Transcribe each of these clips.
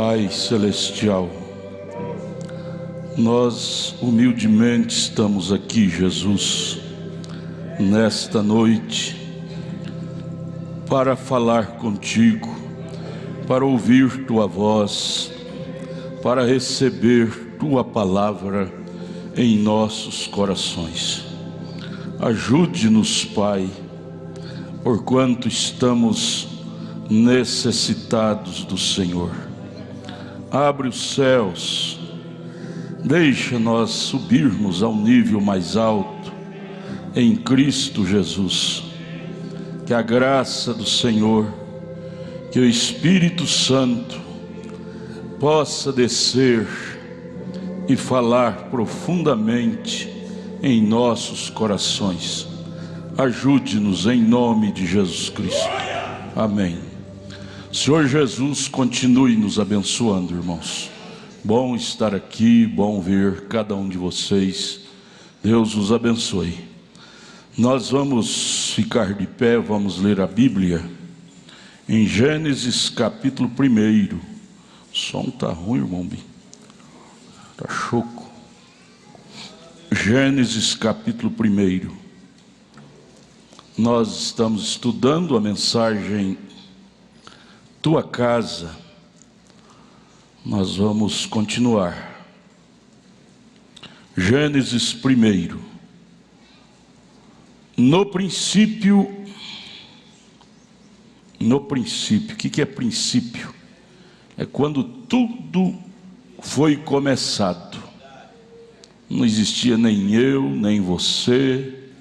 Pai Celestial, nós humildemente estamos aqui, Jesus, nesta noite, para falar contigo, para ouvir tua voz, para receber tua palavra em nossos corações. Ajude-nos, Pai, porquanto estamos necessitados do Senhor. Abre os céus, deixa nós subirmos ao nível mais alto em Cristo Jesus. Que a graça do Senhor, que o Espírito Santo possa descer e falar profundamente em nossos corações. Ajude-nos em nome de Jesus Cristo. Amém. Senhor Jesus, continue nos abençoando, irmãos. Bom estar aqui, bom ver cada um de vocês. Deus os abençoe. Nós vamos ficar de pé, vamos ler a Bíblia em Gênesis capítulo 1. O som está ruim, irmão Bim. Está choco. Gênesis capítulo 1. Nós estamos estudando a mensagem Tua Casa. Nós vamos continuar. Gênesis 1. No princípio, o que é princípio? É quando tudo foi começado. Não existia nem eu, nem você,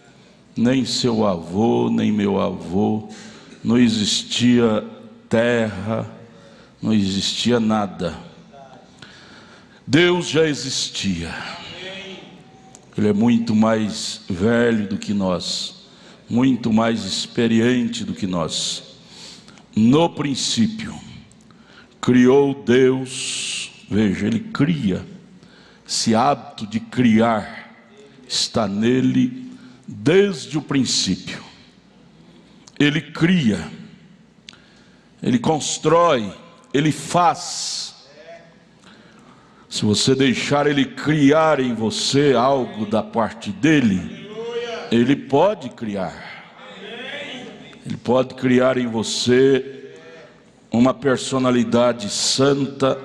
nem seu avô, nem meu avô. Não existia terra, não existia nada. Deus já existia. Ele é muito mais velho do que nós, muito mais experiente do que nós. No princípio, criou Deus. Veja, Ele cria. Esse hábito de criar está nele desde o princípio. Ele cria, Ele constrói, Ele faz. Se você deixar Ele criar em você algo da parte dele, Ele pode criar. Ele pode criar em você uma personalidade santa,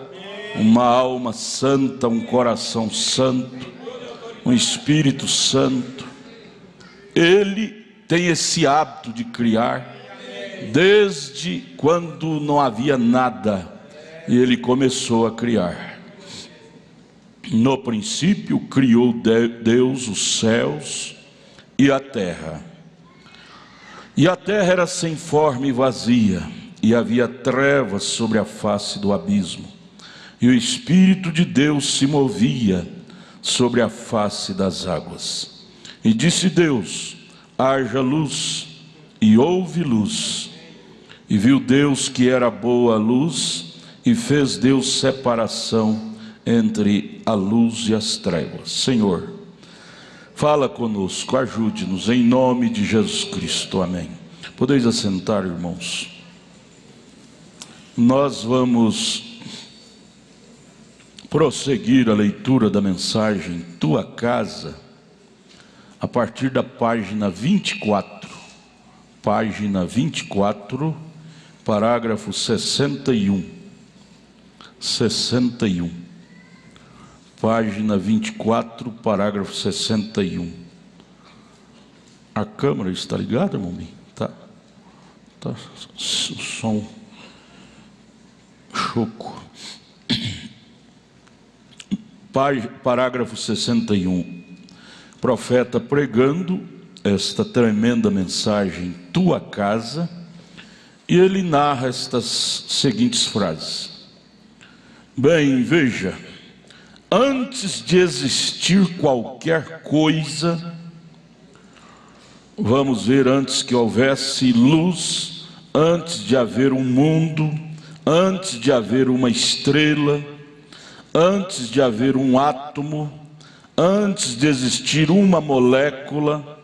uma alma santa, um coração santo, um Espírito Santo. Ele tem esse hábito de criar desde quando não havia nada, e Ele começou a criar. No princípio criou Deus os céus e a terra. E a terra era sem forma e vazia, e havia trevas sobre a face do abismo. E o Espírito de Deus se movia sobre a face das águas. E disse Deus: haja luz, e houve luz. E viu Deus que era boa a luz, e fez Deus separação entre a luz e as trevas. Senhor, fala conosco, ajude-nos em nome de Jesus Cristo. Amém. Podeis assentar, irmãos. Nós vamos prosseguir a leitura da mensagem Tua Casa a partir da página 24. Página 24, parágrafo 61. 61. Página 24, parágrafo 61. A câmera está ligada, irmão? Tá o som choco. Parágrafo 61. Profeta pregando esta tremenda mensagem, Tua Casa, e ele narra estas seguintes frases. Bem, veja, antes de existir qualquer coisa, vamos ver, antes que houvesse luz, antes de haver um mundo, antes de haver uma estrela, antes de haver um átomo, antes de existir uma molécula,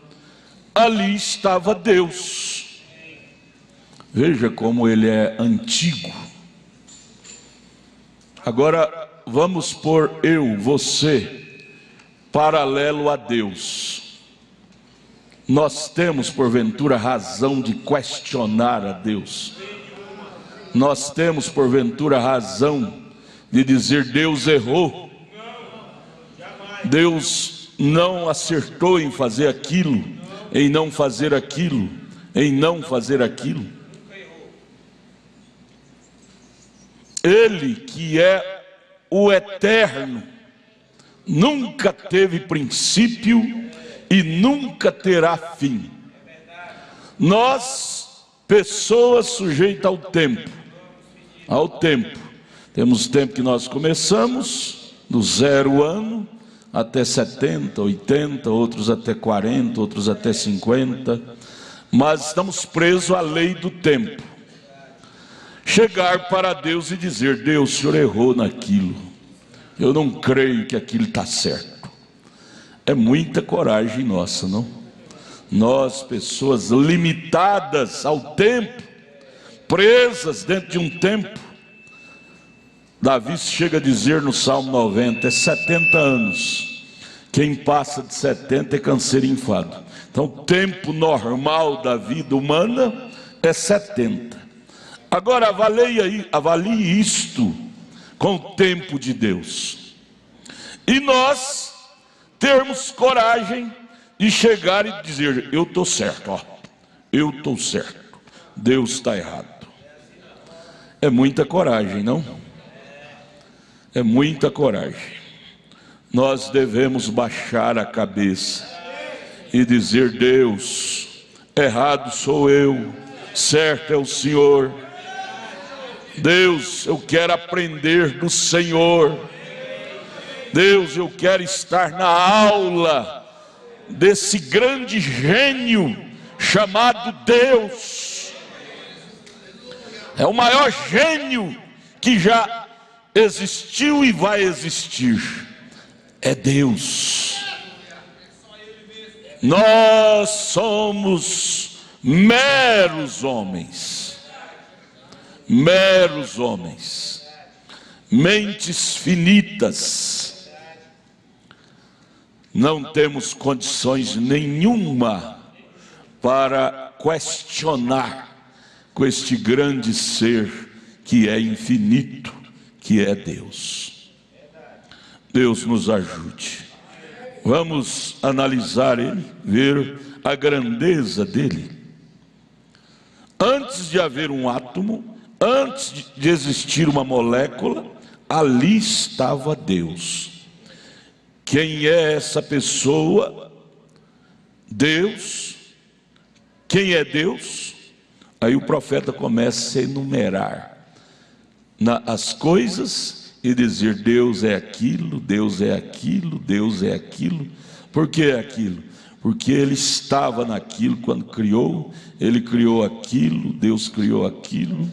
ali estava Deus. Veja como Ele é antigo. Agora vamos pôr você paralelo a Deus. Nós temos porventura razão de questionar a Deus? Nós temos porventura razão de dizer Deus errou? Deus não acertou em fazer aquilo, em não fazer aquilo, em não fazer aquilo? Ele que é o eterno, nunca teve princípio e nunca terá fim. Nós, pessoas sujeitas ao tempo, temos tempo que nós começamos do 0 ano até 70, 80, outros até 40, outros até 50, mas estamos presos à lei do tempo. Chegar para Deus e dizer: Deus, o Senhor errou naquilo, eu não creio que aquilo está certo. É muita coragem nossa, não? Nós, pessoas limitadas ao tempo, presas dentro de um tempo. Davi chega a dizer no Salmo 90, é 70 anos. Quem passa de 70 é canseiro e enfado. Então o tempo normal da vida humana é 70. Agora avalie isto com o tempo de Deus. E nós termos coragem de chegar e dizer: eu estou certo, eu estou certo, Deus está errado. É muita coragem, não? É muita coragem. Nós devemos baixar a cabeça e dizer: Deus, errado sou eu, certo é o Senhor. Deus, eu quero aprender do Senhor. Deus, eu quero estar na aula desse grande gênio chamado Deus. É o maior gênio que já existiu e vai existir. É Deus. Nós somos meros homens, mentes finitas. Não temos condições nenhuma para questionar com este grande ser que é infinito, que é Deus. Deus nos ajude. Vamos analisar ele, ver a grandeza dele. Antes de haver um átomo, antes de existir uma molécula, ali estava Deus. Quem é essa pessoa? Deus. Quem é Deus? Aí o profeta começa a enumerar as coisas e dizer: Deus é aquilo, Deus é aquilo, Deus é aquilo. Por que é aquilo? Porque ele estava naquilo quando criou, ele criou aquilo, Deus criou aquilo.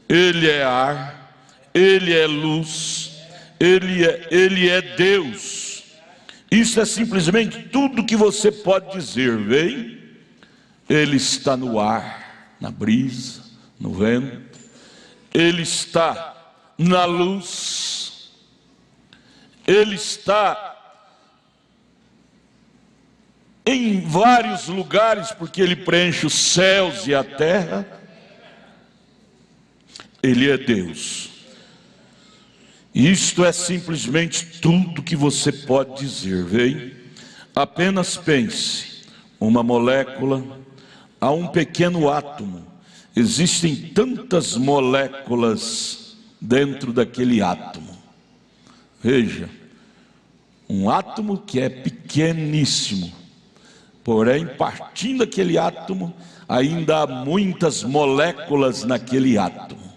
Ele é ar, ele é luz, ele é Deus. Isso é simplesmente tudo que você pode dizer, vem? Ele está no ar, na brisa, no vento. Ele está na luz. Ele está em vários lugares, porque ele preenche os céus e a terra. Ele é Deus. Isto é simplesmente tudo que você pode dizer, vem? Apenas pense: uma molécula, há um pequeno átomo. Existem tantas moléculas dentro daquele átomo. Veja, um átomo que é pequeníssimo, porém, partindo daquele átomo, ainda há muitas moléculas naquele átomo.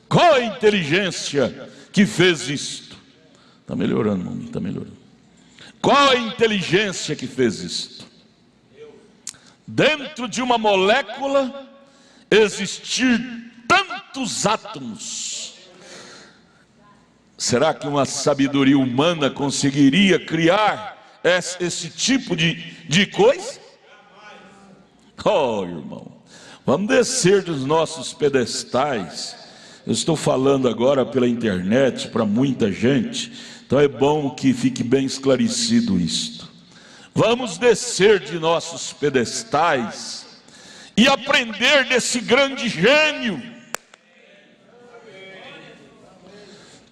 Qual a inteligência que fez isto? Está melhorando, mamãe, está melhorando. Qual a inteligência que fez isto? Dentro de uma molécula existir tantos átomos. Será que uma sabedoria humana conseguiria criar esse tipo de coisa? Oh, irmão, vamos descer dos nossos pedestais Eu estou falando agora pela internet para muita gente, então é bom que fique bem esclarecido isto. Vamos descer de nossos pedestais e aprender desse grande gênio.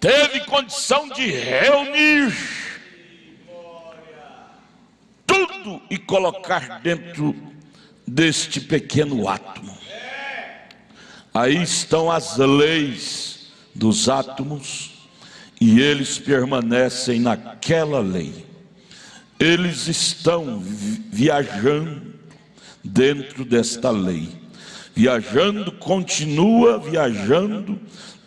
Teve condição de reunir tudo e colocar dentro deste pequeno átomo. Aí estão as leis dos átomos e eles permanecem naquela lei. Eles estão viajando dentro desta lei. Viajando, continua viajando,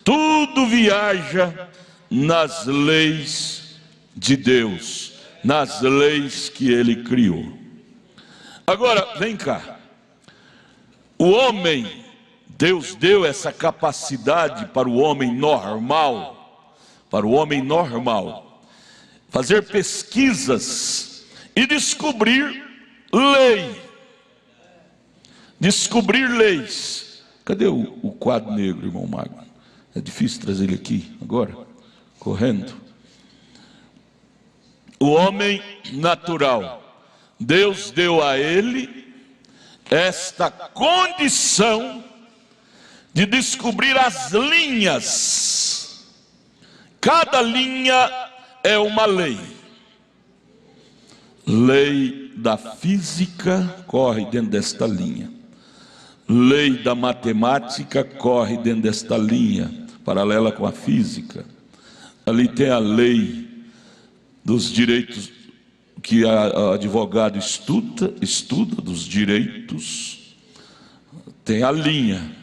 tudo viaja nas leis de Deus, nas leis que Ele criou. Agora, vem cá. O homem, Deus deu essa capacidade para o homem normal, fazer pesquisas e descobrir leis. Cadê o quadro negro, irmão Magno? É difícil trazer ele aqui agora, correndo. O homem natural, Deus deu a ele esta condição de descobrir as linhas. Cada linha é uma lei. Lei da física corre dentro desta linha. Lei da matemática corre dentro desta linha, paralela com a física. Ali tem a lei dos direitos, que a advogado estuda dos direitos. Tem a linha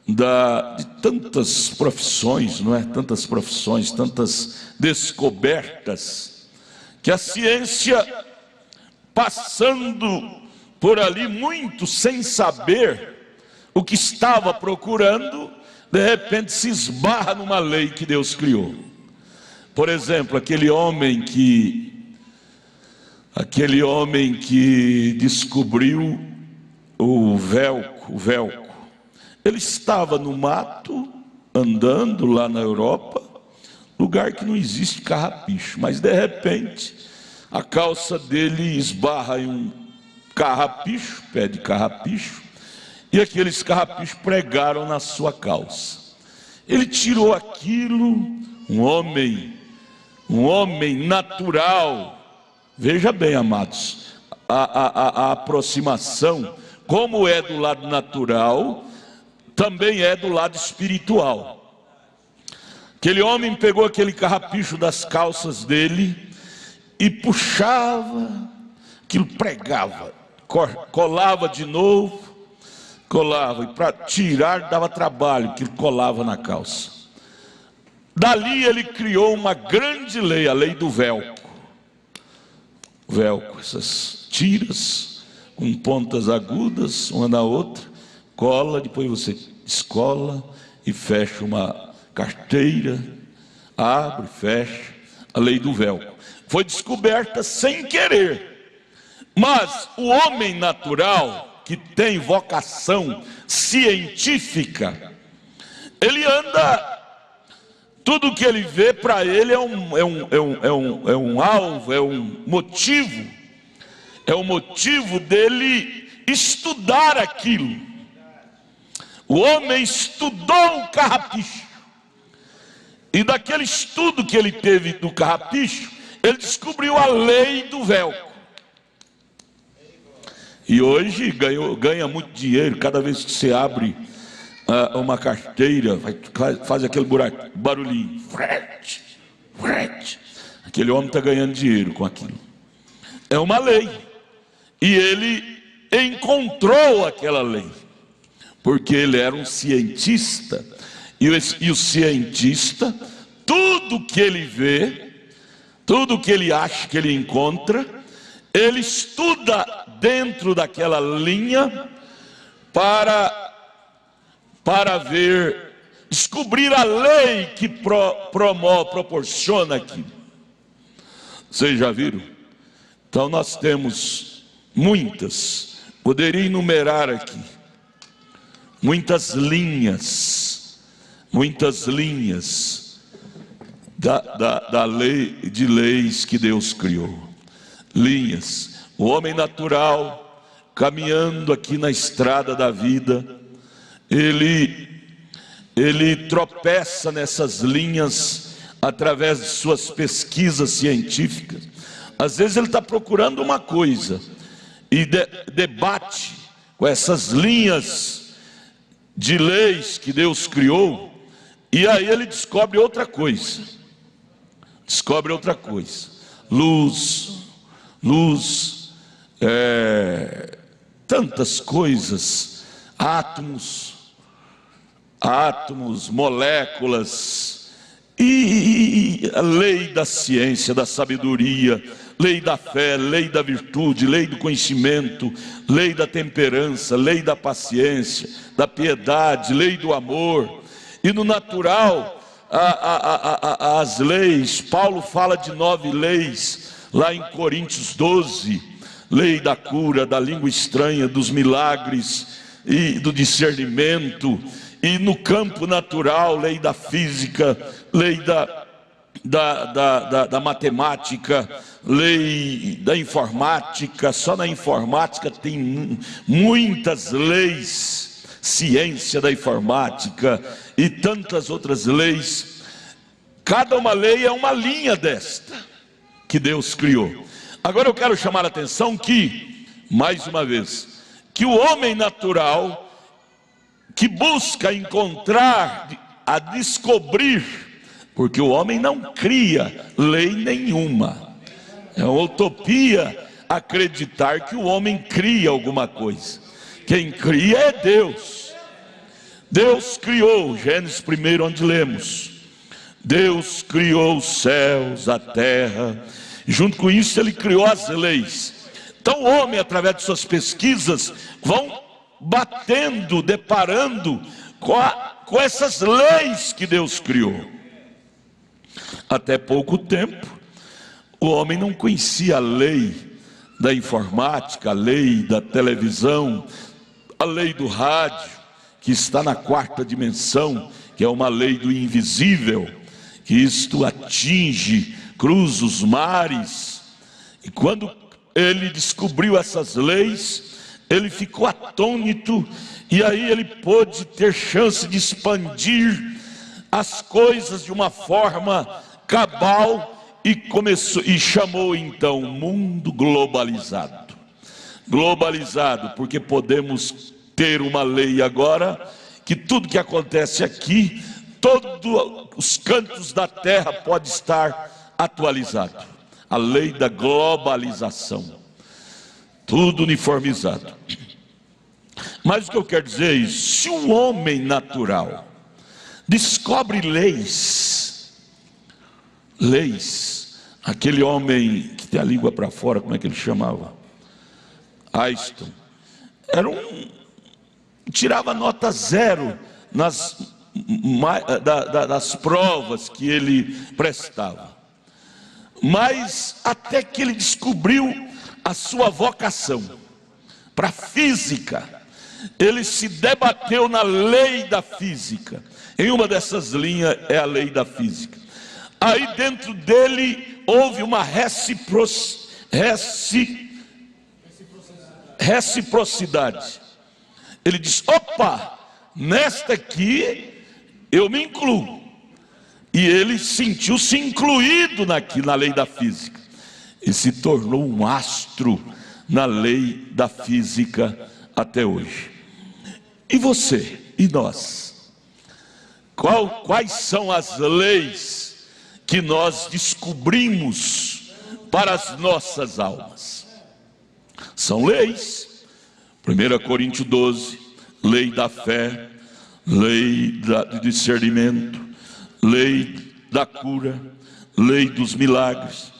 de tantas profissões, não é? Tantas profissões, tantas descobertas, que a ciência, passando por ali muito sem saber o que estava procurando, de repente se esbarra numa lei que Deus criou. Por exemplo, aquele homem que descobriu o velcro. Ele estava no mato, andando lá na Europa, lugar que não existe carrapicho, mas de repente a calça dele esbarra em um carrapicho, pé de carrapicho, e aqueles carrapichos pregaram na sua calça. Ele tirou aquilo, um homem natural. Veja bem, amados, a aproximação, como é do lado natural, também é do lado espiritual. Aquele homem pegou aquele carrapicho das calças dele e puxava, aquilo pregava, colava de novo, colava, e para tirar dava trabalho, que colava na calça. Dali ele criou uma grande lei, a lei do velcro. Velcro, essas tiras com pontas agudas, uma na outra, cola, depois você descola e fecha uma carteira, abre, fecha, a lei do velcro. Foi descoberta sem querer, mas o homem natural, que tem vocação científica, ele anda, tudo que ele vê para ele é um alvo, é um motivo dele estudar aquilo. O homem estudou o carrapicho, e daquele estudo que ele teve do carrapicho, ele descobriu a lei do velcro. E hoje ganha muito dinheiro. Cada vez que você abre uma carteira, faz aquele barulhinho, frete. Aquele homem está ganhando dinheiro com aquilo. É uma lei, e ele encontrou aquela lei, porque ele era um cientista, e o cientista, tudo que ele vê, tudo que ele acha que ele encontra, ele estuda dentro daquela linha para descobrir a lei que proporciona aquilo. Vocês já viram? Então nós temos muitas, poderia enumerar aqui muitas linhas da lei, de leis que Deus criou. Linhas. O homem natural, caminhando aqui na estrada da vida, ele tropeça nessas linhas através de suas pesquisas científicas. Às vezes ele está procurando uma coisa e debate com essas linhas de leis que Deus criou, e aí ele descobre outra coisa. Luz, tantas coisas, átomos, moléculas, e a lei da ciência, da sabedoria, lei da fé, lei da virtude, lei do conhecimento, lei da temperança, lei da paciência, da piedade, lei do amor. E no natural, as leis, Paulo fala de 9 leis, lá em Coríntios 12, lei da cura, da língua estranha, dos milagres e do discernimento. E no campo natural, lei da física, lei da matemática, lei da informática. Só na informática tem muitas leis, ciência da informática e tantas outras leis. Cada uma lei é uma linha desta que Deus criou. Agora eu quero chamar a atenção que, mais uma vez, que o homem natural, que busca encontrar, a descobrir, porque o homem não cria lei nenhuma. É uma utopia acreditar que o homem cria alguma coisa. Quem cria é Deus. Deus criou, Gênesis 1, onde lemos: Deus criou os céus, a terra, e junto com isso ele criou as leis. Então o homem, através de suas pesquisas, vão deparando com essas leis que Deus criou. Até pouco tempo, o homem não conhecia a lei da informática, a lei da televisão, a lei do rádio, que está na 4ª dimensão, que é uma lei do invisível, que isto atinge, cruza os mares. E quando ele descobriu essas leis, ele ficou atônito, e aí ele pôde ter chance de expandir as coisas de uma forma cabal, e chamou então o mundo globalizado. Globalizado, porque podemos ter uma lei agora, que tudo que acontece aqui, todos os cantos da terra pode estar atualizado. A lei da globalização. Tudo uniformizado. Mas o que eu quero dizer é isso: se o homem natural descobre leis, aquele homem que tem a língua para fora, como é que ele chamava? Einstein. Tirava nota 0 nas provas que ele prestava. Mas até que ele descobriu a sua vocação para a física, ele se debateu na lei da física. Em uma dessas linhas é a lei da física. Aí dentro dele houve uma reciprocidade. Ele disse: opa, nesta aqui eu me incluo. E ele sentiu-se incluído na lei da física, e se tornou um astro na lei da física até hoje. E você e nós? Quais são as leis que nós descobrimos para as nossas almas? São leis. 1 Coríntios 12, lei da fé, lei do discernimento, lei da cura, lei dos milagres,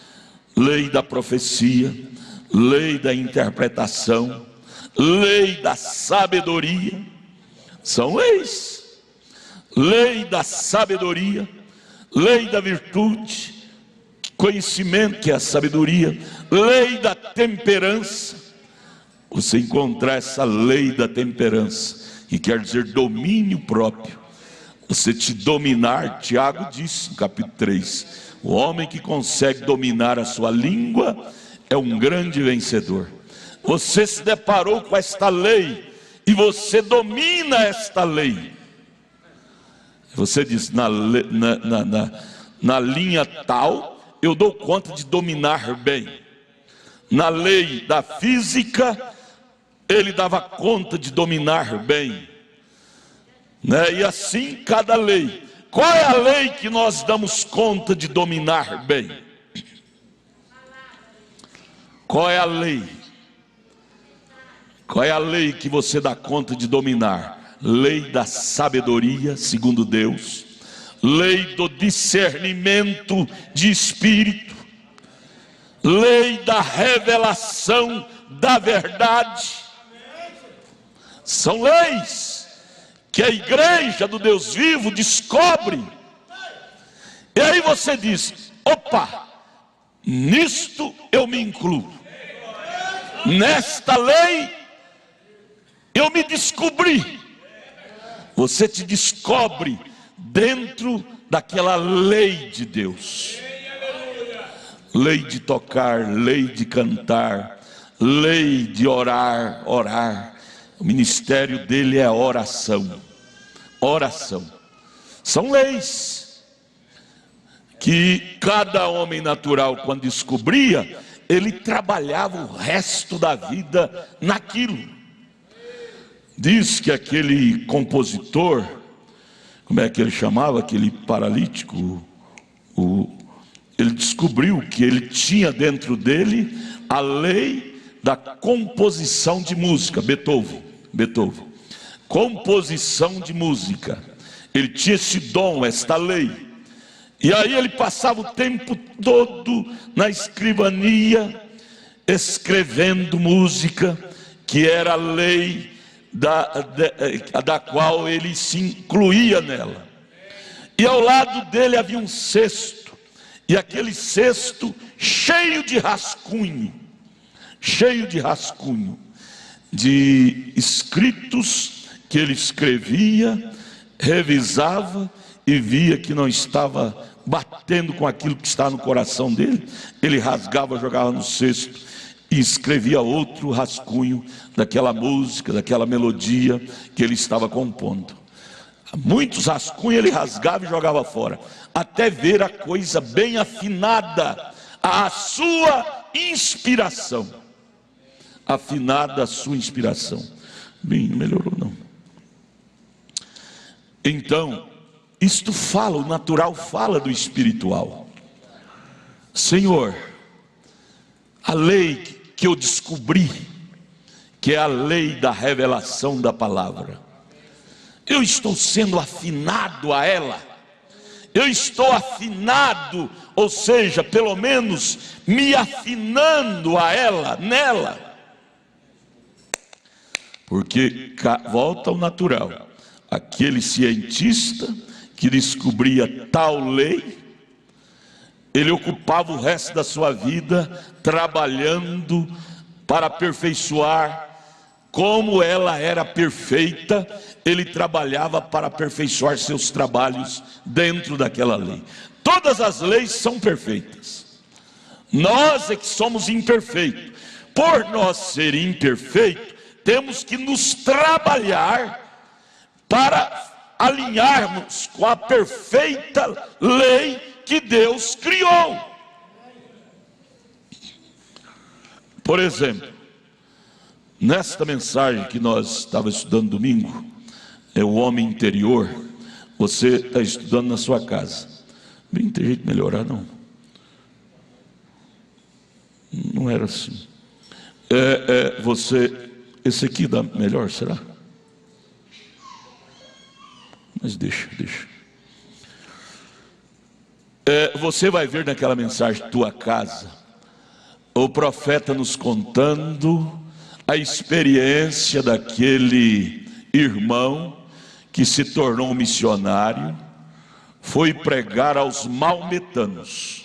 lei da profecia, lei da interpretação, lei da sabedoria. São leis. Lei da sabedoria, lei da virtude, conhecimento, que é a sabedoria, lei da temperança. Você encontrar essa lei da temperança, que quer dizer domínio próprio. Você te dominar, Tiago disse no capítulo 3, o homem que consegue dominar a sua língua é um grande vencedor. Você se deparou com esta lei e você domina esta lei. Você diz, na linha tal, eu dou conta de dominar bem. Na lei da física, ele dava conta de dominar bem, né? E assim cada lei. Qual é a lei que nós damos conta de dominar bem? Qual é a lei? Qual é a lei que você dá conta de dominar? Lei da sabedoria, segundo Deus. Lei do discernimento de espírito. Lei da revelação da verdade. São leis que a igreja do Deus vivo descobre. E aí você diz, opa, nisto eu me incluo. Nesta lei eu me descobri. Você te descobre dentro daquela lei de Deus. Lei de tocar, lei de cantar, lei de orar. O ministério dele é oração. Oração. São leis que cada homem natural, quando descobria, ele trabalhava o resto da vida naquilo. Diz que aquele compositor, como é que ele chamava, aquele paralítico, ele descobriu que ele tinha dentro dele a lei da composição de música. Beethoven, composição de música, ele tinha esse dom, esta lei. E aí ele passava o tempo todo na escrivania, escrevendo música, que era a lei da qual ele se incluía nela. E ao lado dele havia um cesto, e aquele cesto cheio de rascunho, de escritos que ele escrevia, revisava e via que não estava batendo com aquilo que está no coração dele. Ele rasgava, jogava no cesto e escrevia outro rascunho daquela música, daquela melodia que ele estava compondo. Muitos rascunhos ele rasgava e jogava fora, até ver a coisa bem afinada, a sua inspiração. Afinada a sua inspiração. Bem, não melhorou não. Então, isto fala, o natural fala do espiritual. Senhor, a lei que eu descobri, que é a lei da revelação da palavra, eu estou sendo afinado a ela. Eu estou afinado, ou seja, pelo menos me afinando a ela, nela. Porque volta ao natural. Aquele cientista que descobria tal lei, ele ocupava o resto da sua vida trabalhando para aperfeiçoar. Como ela era perfeita, ele trabalhava para aperfeiçoar seus trabalhos dentro daquela lei. Todas as leis são perfeitas. Nós é que somos imperfeitos. Por nós ser imperfeitos, temos que nos trabalhar para alinharmos com a perfeita lei que Deus criou. Por exemplo, nesta mensagem que nós estávamos estudando domingo, é o homem interior. Você está estudando na sua casa. Bem, não tem jeito de melhorar, não. Não era assim. Esse aqui dá melhor, será? Mas deixa. Você vai ver naquela mensagem tua casa, o profeta nos contando a experiência daquele irmão que se tornou um missionário, foi pregar aos maometanos.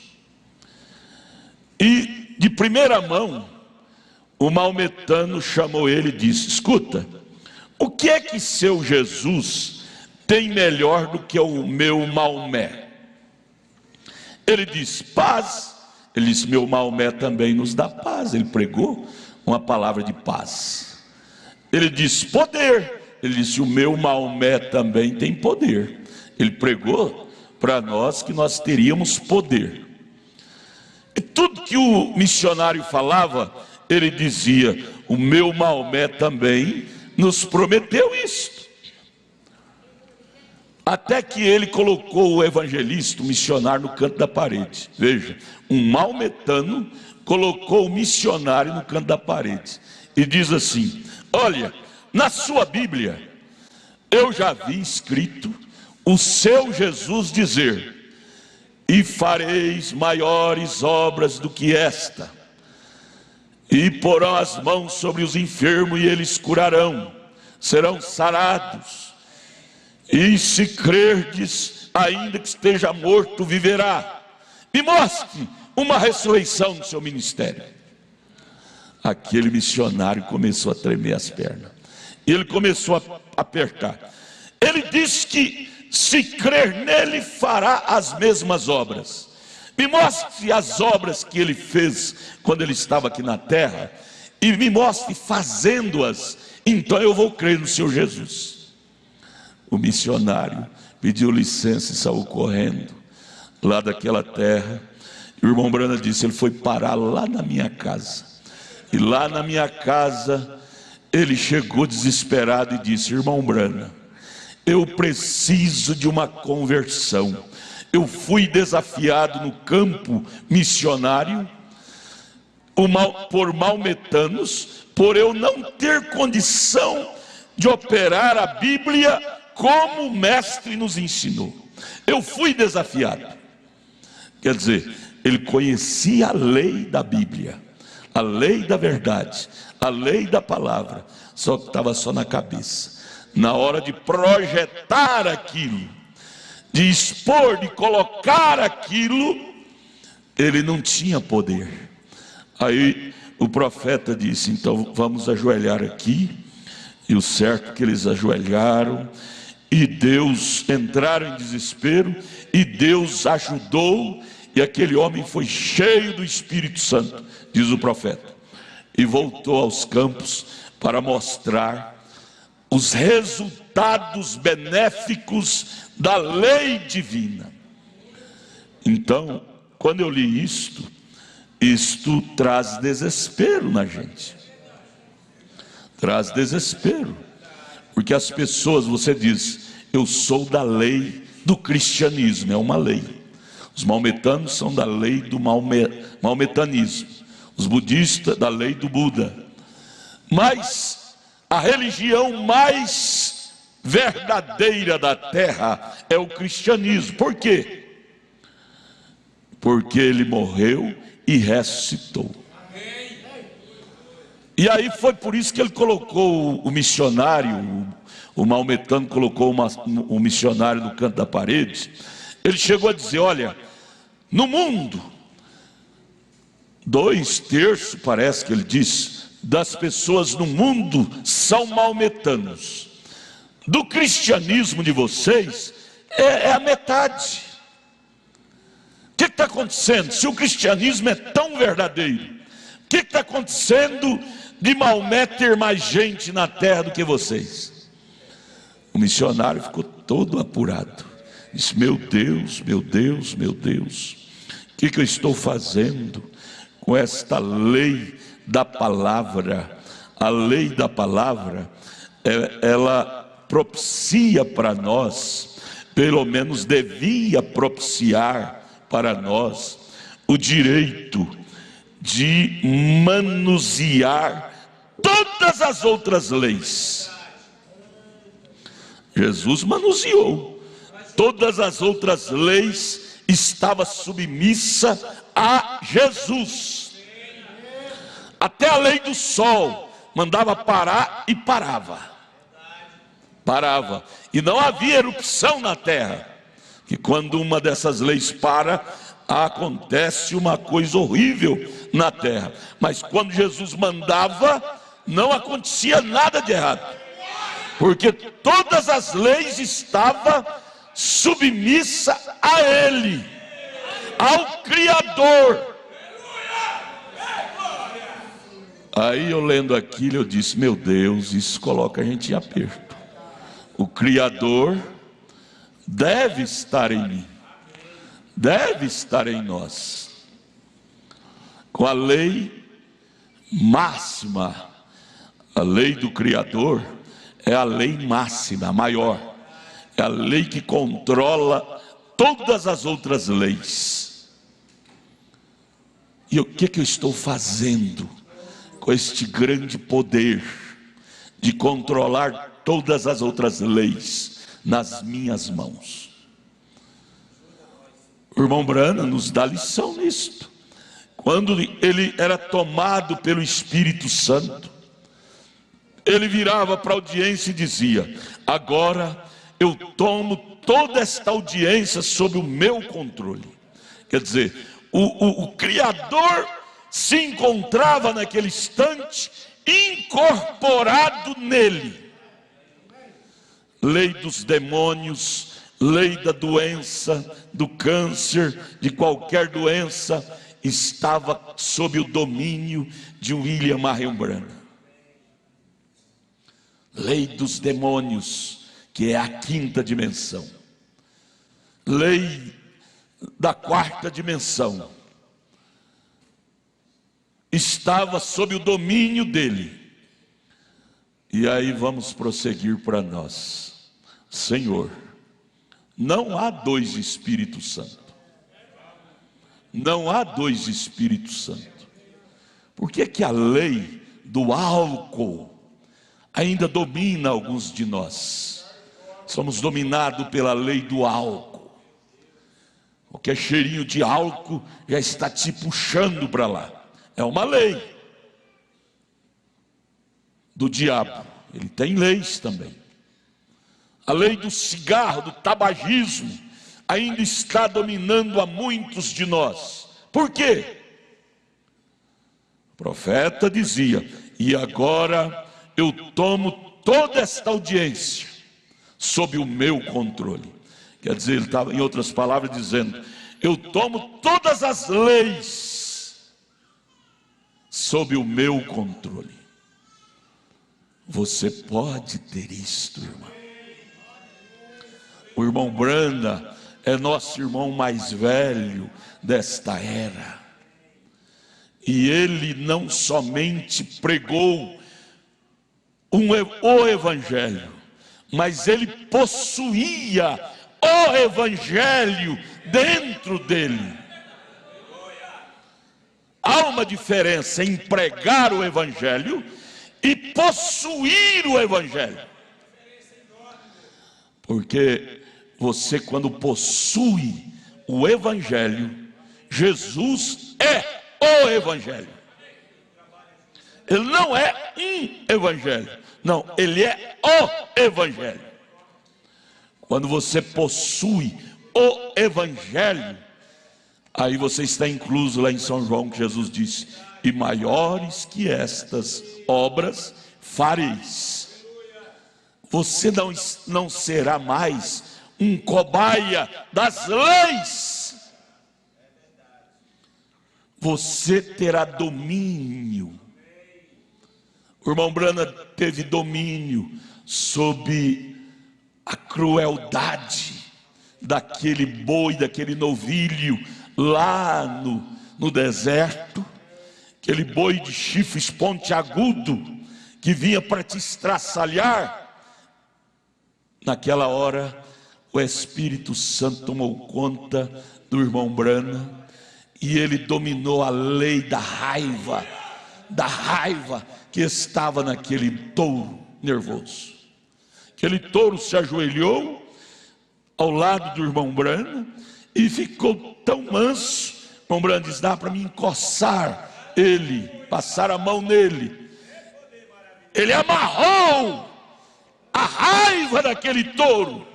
E de primeira mão, o maometano chamou ele e disse: escuta, o que é que seu Jesus tem melhor do que o meu Maomé? Ele diz paz. Ele disse, meu Maomé também nos dá paz. Ele pregou uma palavra de paz. Ele diz poder. Ele disse, o meu Maomé também tem poder. Ele pregou para nós que nós teríamos poder. E tudo que o missionário falava, ele dizia, o meu Maomé também nos prometeu isto. Até que ele colocou o evangelista, o missionário, no canto da parede. Veja, um maometano colocou o missionário no canto da parede e diz assim, olha, na sua Bíblia eu já vi escrito o seu Jesus dizer, e fareis maiores obras do que esta, e porão as mãos sobre os enfermos e eles curarão, serão sarados, e se crerdes, ainda que esteja morto, viverá. Me mostre uma ressurreição no seu ministério. Aquele missionário começou a tremer as pernas, e ele começou a apertar. Ele disse que se crer nele, fará as mesmas obras. Me mostre as obras que ele fez quando ele estava aqui na terra, e me mostre fazendo-as, então eu vou crer no Senhor Jesus. O missionário pediu licença e saiu correndo lá daquela terra. O irmão Brana disse, ele foi parar lá na minha casa, e lá na minha casa ele chegou desesperado e disse, irmão Brana, eu preciso de uma conversão. Eu fui desafiado no campo missionário por maometanos, por eu não ter condição de operar a Bíblia como o mestre nos ensinou. Eu fui desafiado. Quer dizer, ele conhecia a lei da Bíblia, a lei da verdade, a lei da palavra, só que estava só na cabeça. Na hora de projetar aquilo, de expor, de colocar aquilo, ele não tinha poder. Aí o profeta disse, então vamos ajoelhar aqui. E o certo é que eles ajoelharam, e Deus, entraram em desespero, e Deus ajudou, e aquele homem foi cheio do Espírito Santo, diz o profeta, e voltou aos campos para mostrar os resultados benéficos da lei divina. Então, quando eu li isto traz desespero na gente. Traz desespero. Porque as pessoas, você diz, eu sou da lei do cristianismo, é uma lei. Os maometanos são da lei do maometanismo. Os budistas, da lei do Buda. Mas a religião mais verdadeira da terra é o cristianismo. Por quê? Porque ele morreu e ressuscitou. E aí foi por isso que ele colocou o missionário, o maometano colocou o missionário no canto da parede. Ele chegou a dizer, olha, no mundo, 2/3, parece que ele disse, das pessoas no mundo são maometanos. Do cristianismo de vocês é a metade. O que está acontecendo? Se o cristianismo é tão verdadeiro, o que está acontecendo de Maomé ter mais gente na terra do que vocês? O missionário ficou todo apurado. Disse, meu Deus, meu Deus, meu Deus, o que eu estou fazendo com esta lei da palavra? A lei da palavra, ela propicia para nós, pelo menos devia propiciar para nós, o direito de manusear todas as outras leis. Jesus manuseou todas as outras leis, estava submissa a Jesus. Até a lei do sol mandava parar e parava. Parava. E não havia erupção na terra. Que quando uma dessas leis para, acontece uma coisa horrível na terra. Mas quando Jesus mandava, não acontecia nada de errado. porque todas as leis estavam submissas a Ele, ao Criador. Aí eu lendo aquilo, eu disse: meu Deus, isso coloca a gente em aperto. O Criador deve estar em mim, deve estar em nós, com a lei máxima. A lei do Criador é a lei máxima, a maior, é a lei que controla todas as outras leis. E o que eu estou fazendo com este grande poder de controlar todas as outras leis nas minhas mãos? O irmão Branham nos dá lição nisto. Quando ele era tomado pelo Espírito Santo, ele virava para a audiência e dizia: agora eu tomo toda esta audiência sob o meu controle. Quer dizer, o Criador se encontrava naquele instante incorporado nele. Lei dos demônios, lei da doença, do câncer, de qualquer doença, estava sob o domínio de William Marion Branham. Lei dos demônios, que é a quinta dimensão. Lei da quarta dimensão estava sob o domínio dele. E aí vamos prosseguir para nós. Senhor, não há dois Espíritos Santos. Não há dois Espíritos Santos. Por que que a lei do álcool ainda domina alguns de nós? Somos dominados pela lei do álcool. Qualquer cheirinho de álcool já está te puxando para lá. É uma lei do diabo. Ele tem leis também. A lei do cigarro, do tabagismo, ainda está dominando a muitos de nós. Por quê? O profeta dizia: e agora eu tomo toda esta audiência sob o meu controle. Quer dizer, ele estava, em outras palavras, dizendo: eu tomo todas as leis sob o meu controle. Você pode ter isto, irmão. O irmão Branham é nosso irmão mais velho desta era. E ele não somente pregou o Evangelho, mas ele possuía o Evangelho dentro dele. Há uma diferença em pregar o Evangelho e possuir o Evangelho. Porque você, quando possui o Evangelho, Jesus é o Evangelho. Ele não é um Evangelho, não, ele é o Evangelho. Quando você possui o Evangelho, aí você está incluso lá em São João, que Jesus disse: e maiores que estas obras fareis. Você não será mais um cobaia das leis. Você terá domínio. O irmão Branham teve domínio sobre a crueldade daquele boi, daquele novilho lá no deserto. Aquele boi de chifres pontiagudo que vinha para te estraçalhar. Naquela hora, o Espírito Santo tomou conta do irmão Branham e ele dominou a lei da raiva que estava naquele touro nervoso. Aquele touro se ajoelhou ao lado do irmão Branham e ficou tão manso. O irmão Branham diz: dá para me encoçar ele, passar a mão nele. Ele amarrou a raiva daquele touro.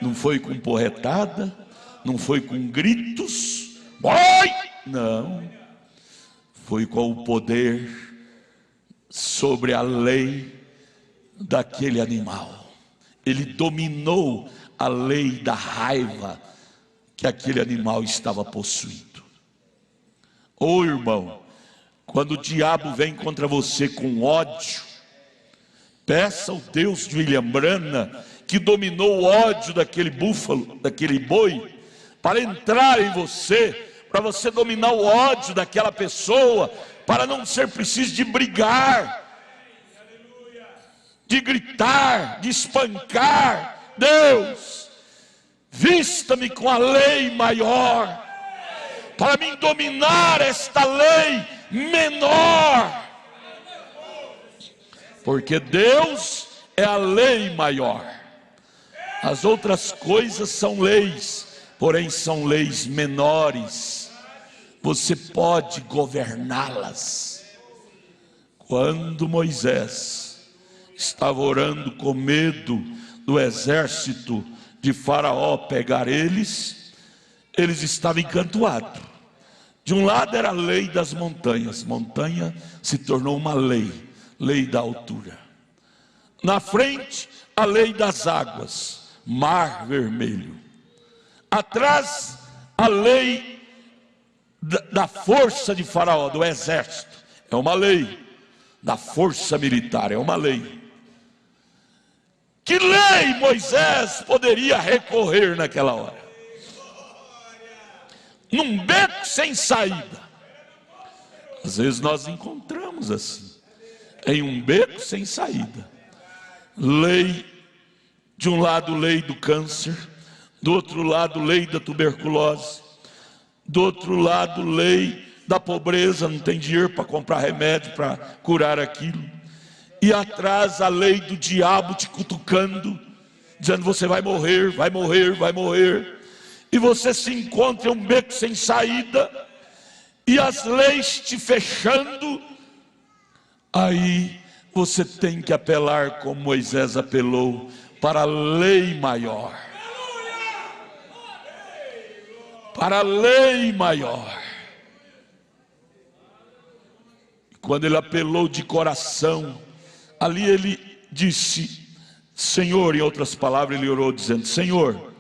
Não foi com porretada, não foi com gritos, não, foi com o poder sobre a lei daquele animal. Ele dominou a lei da raiva que aquele animal estava possuído. Ô irmão, quando o diabo vem contra você com ódio, peça ao Deus de William Branham, que dominou o ódio daquele búfalo, daquele boi, para entrar em você, para você dominar o ódio daquela pessoa, para não ser preciso de brigar, de gritar, de espancar. Deus, vista-me com a lei maior, para mim dominar esta lei menor, porque Deus é a lei maior. As outras coisas são leis, porém são leis menores. Você pode governá-las. Quando Moisés estava orando com medo do exército de Faraó pegar eles estavam encantuados. De um lado era a lei das montanhas, montanha se tornou uma lei, lei da altura. Na frente, a lei das águas, mar vermelho. Atrás, a lei da força de Faraó, do exército, é uma lei. Da força militar, é uma lei. Que lei Moisés poderia recorrer naquela hora? Num beco sem saída. Às vezes nós encontramos assim, em um beco sem saída. Lei, de um lado lei do câncer, do outro lado lei da tuberculose, do outro lado lei da pobreza, não tem dinheiro para comprar remédio para curar aquilo, e atrás a lei do diabo te cutucando, dizendo você vai morrer, vai morrer, vai morrer, e você se encontra em um beco sem saída, e as leis te fechando. Aí você tem que apelar, como Moisés apelou, para a lei maior, para a lei maior. Quando ele apelou de coração, ali ele disse, Senhor, em outras palavras ele orou dizendo, Senhor,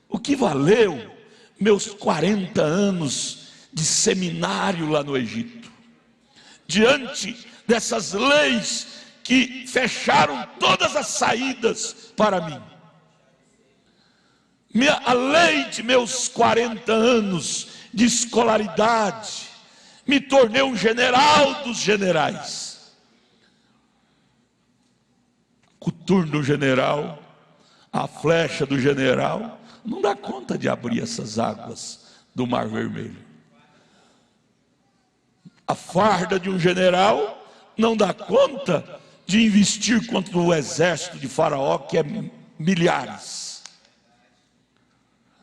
o que valeu meus 40 anos de seminário lá no Egito, diante dessas leis que fecharam todas as saídas para mim? A lei de meus 40 anos de escolaridade, me tornei um general dos generais. O turno do general, a flecha do general, não dá conta de abrir essas águas do Mar Vermelho. A farda de um general não dá conta de investir contra o exército de Faraó, que é milhares.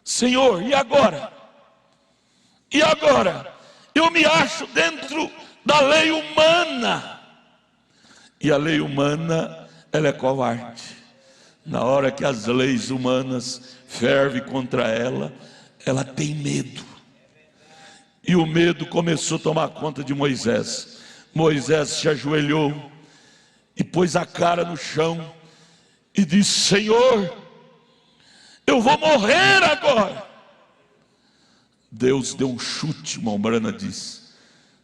Senhor, e agora? E agora? Eu me acho dentro da lei humana, e a lei humana, ela é covarde. Na hora que as leis humanas fervem contra ela, ela tem medo, e o medo começou a tomar conta de Moisés. Moisés se ajoelhou e pôs a cara no chão e disse, Senhor, eu vou morrer agora. Deus deu um chute, irmão Branham disse,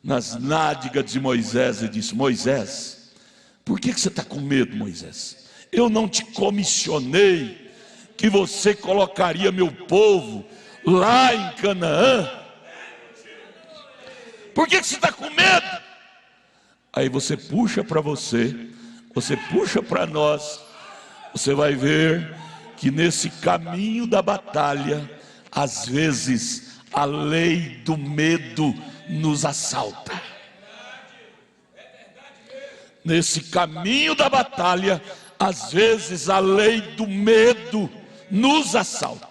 nas nádegas de Moisés e disse, Moisés, por que você está com medo, Moisés? Eu não te comissionei que você colocaria meu povo lá em Canaã? Por que você está com medo? Aí você puxa para você puxa para nós, você vai ver que nesse caminho da batalha, às vezes a lei do medo nos assalta. Nesse caminho da batalha, às vezes a lei do medo nos assalta.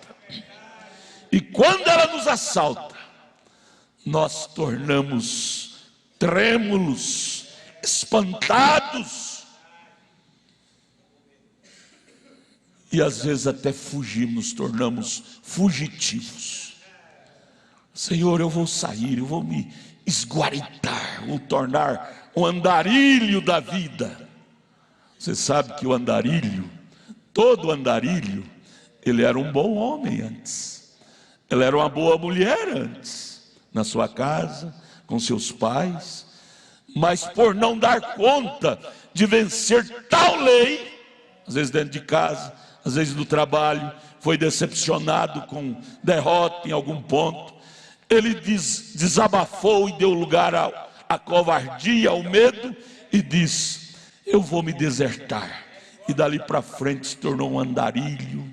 E quando ela nos assalta, nós tornamos trêmulos, espantados, e às vezes até fugimos, tornamos fugitivos. Senhor, eu vou sair, eu vou me esguaritar, vou tornar um andarilho da vida. Você sabe que o andarilho, todo andarilho, ele era um bom homem antes. Ele era uma boa mulher antes, na sua casa, com seus pais. Mas por não dar conta de vencer tal lei, às vezes dentro de casa, às vezes no trabalho, foi decepcionado com derrota em algum ponto, ele desabafou e deu lugar à covardia, ao medo, e disse: eu vou me desertar. E dali para frente se tornou um andarilho,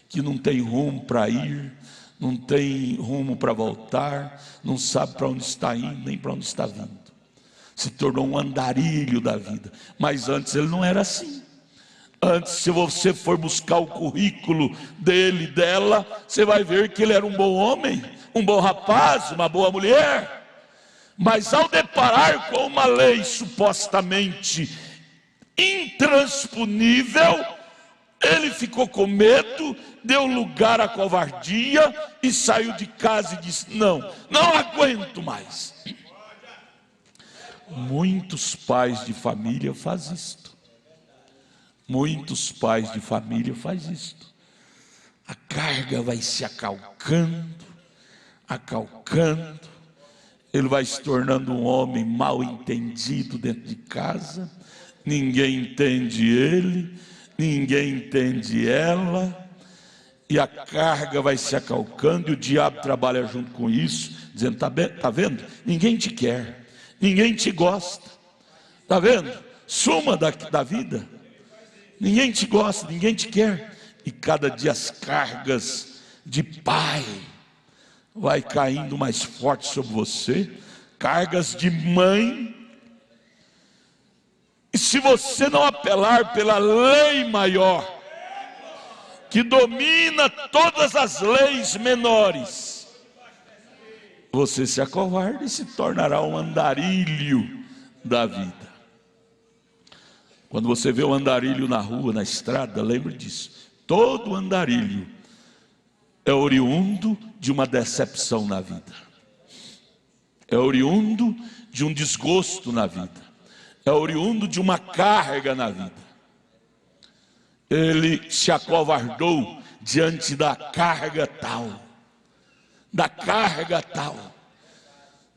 que não tem rumo para ir, não tem rumo para voltar, não sabe para onde está indo, nem para onde está vindo. Se tornou um andarilho da vida. Mas antes ele não era assim. Antes, se você for buscar o currículo dele, dela, você vai ver que ele era um bom homem, um bom rapaz, uma boa mulher. Mas ao deparar com uma lei supostamente intransponível, ele ficou com medo, deu lugar à covardia e saiu de casa e disse: não aguento mais. Muitos pais de família fazem isto. Muitos pais de família fazem isto. A carga vai se acalcando, ele vai se tornando um homem mal entendido dentro de casa. Ninguém entende ele, ninguém entende ela, e a carga vai se acalcando, e o diabo trabalha junto com isso, dizendo: tá vendo? Ninguém te quer, ninguém te gosta, tá vendo? Suma da vida, ninguém te gosta, ninguém te quer. E cada dia as cargas de pai vai caindo mais forte sobre você, cargas de mãe. E se você não apelar pela lei maior, que domina todas as leis menores, você se acovarda e se tornará um andarilho da vida. Quando você vê um andarilho na rua, na estrada, lembre disso. Todo andarilho é oriundo de uma decepção na vida. É oriundo de um desgosto na vida. É oriundo de uma carga na vida. Ele se acovardou diante da carga tal.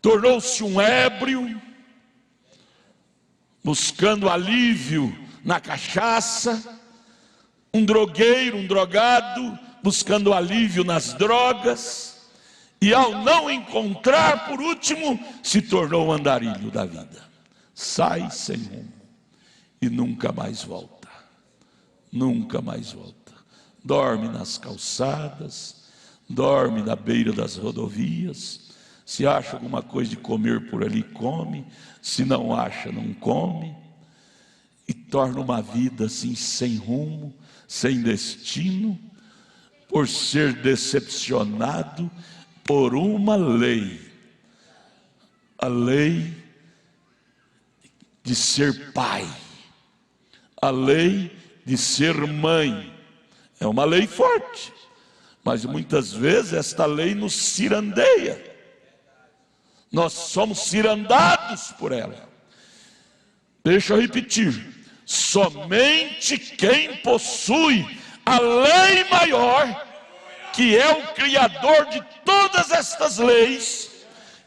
Tornou-se um ébrio, buscando alívio na cachaça. Um drogueiro, um drogado, buscando alívio nas drogas. E ao não encontrar, por último, se tornou um andarilho da vida. Sai sem rumo e nunca mais volta. Nunca mais volta. Dorme nas calçadas, dorme na beira das rodovias. Se acha alguma coisa de comer por ali, come. Se não acha, não come. E torna uma vida assim, sem rumo, sem destino, por ser decepcionado por uma lei. A lei de ser pai, a lei de ser mãe. É uma lei forte, mas muitas vezes esta lei nos cirandeia. Nós somos cirandados por ela. Deixa eu repetir: somente quem possui a lei maior, que é o Criador de todas estas leis,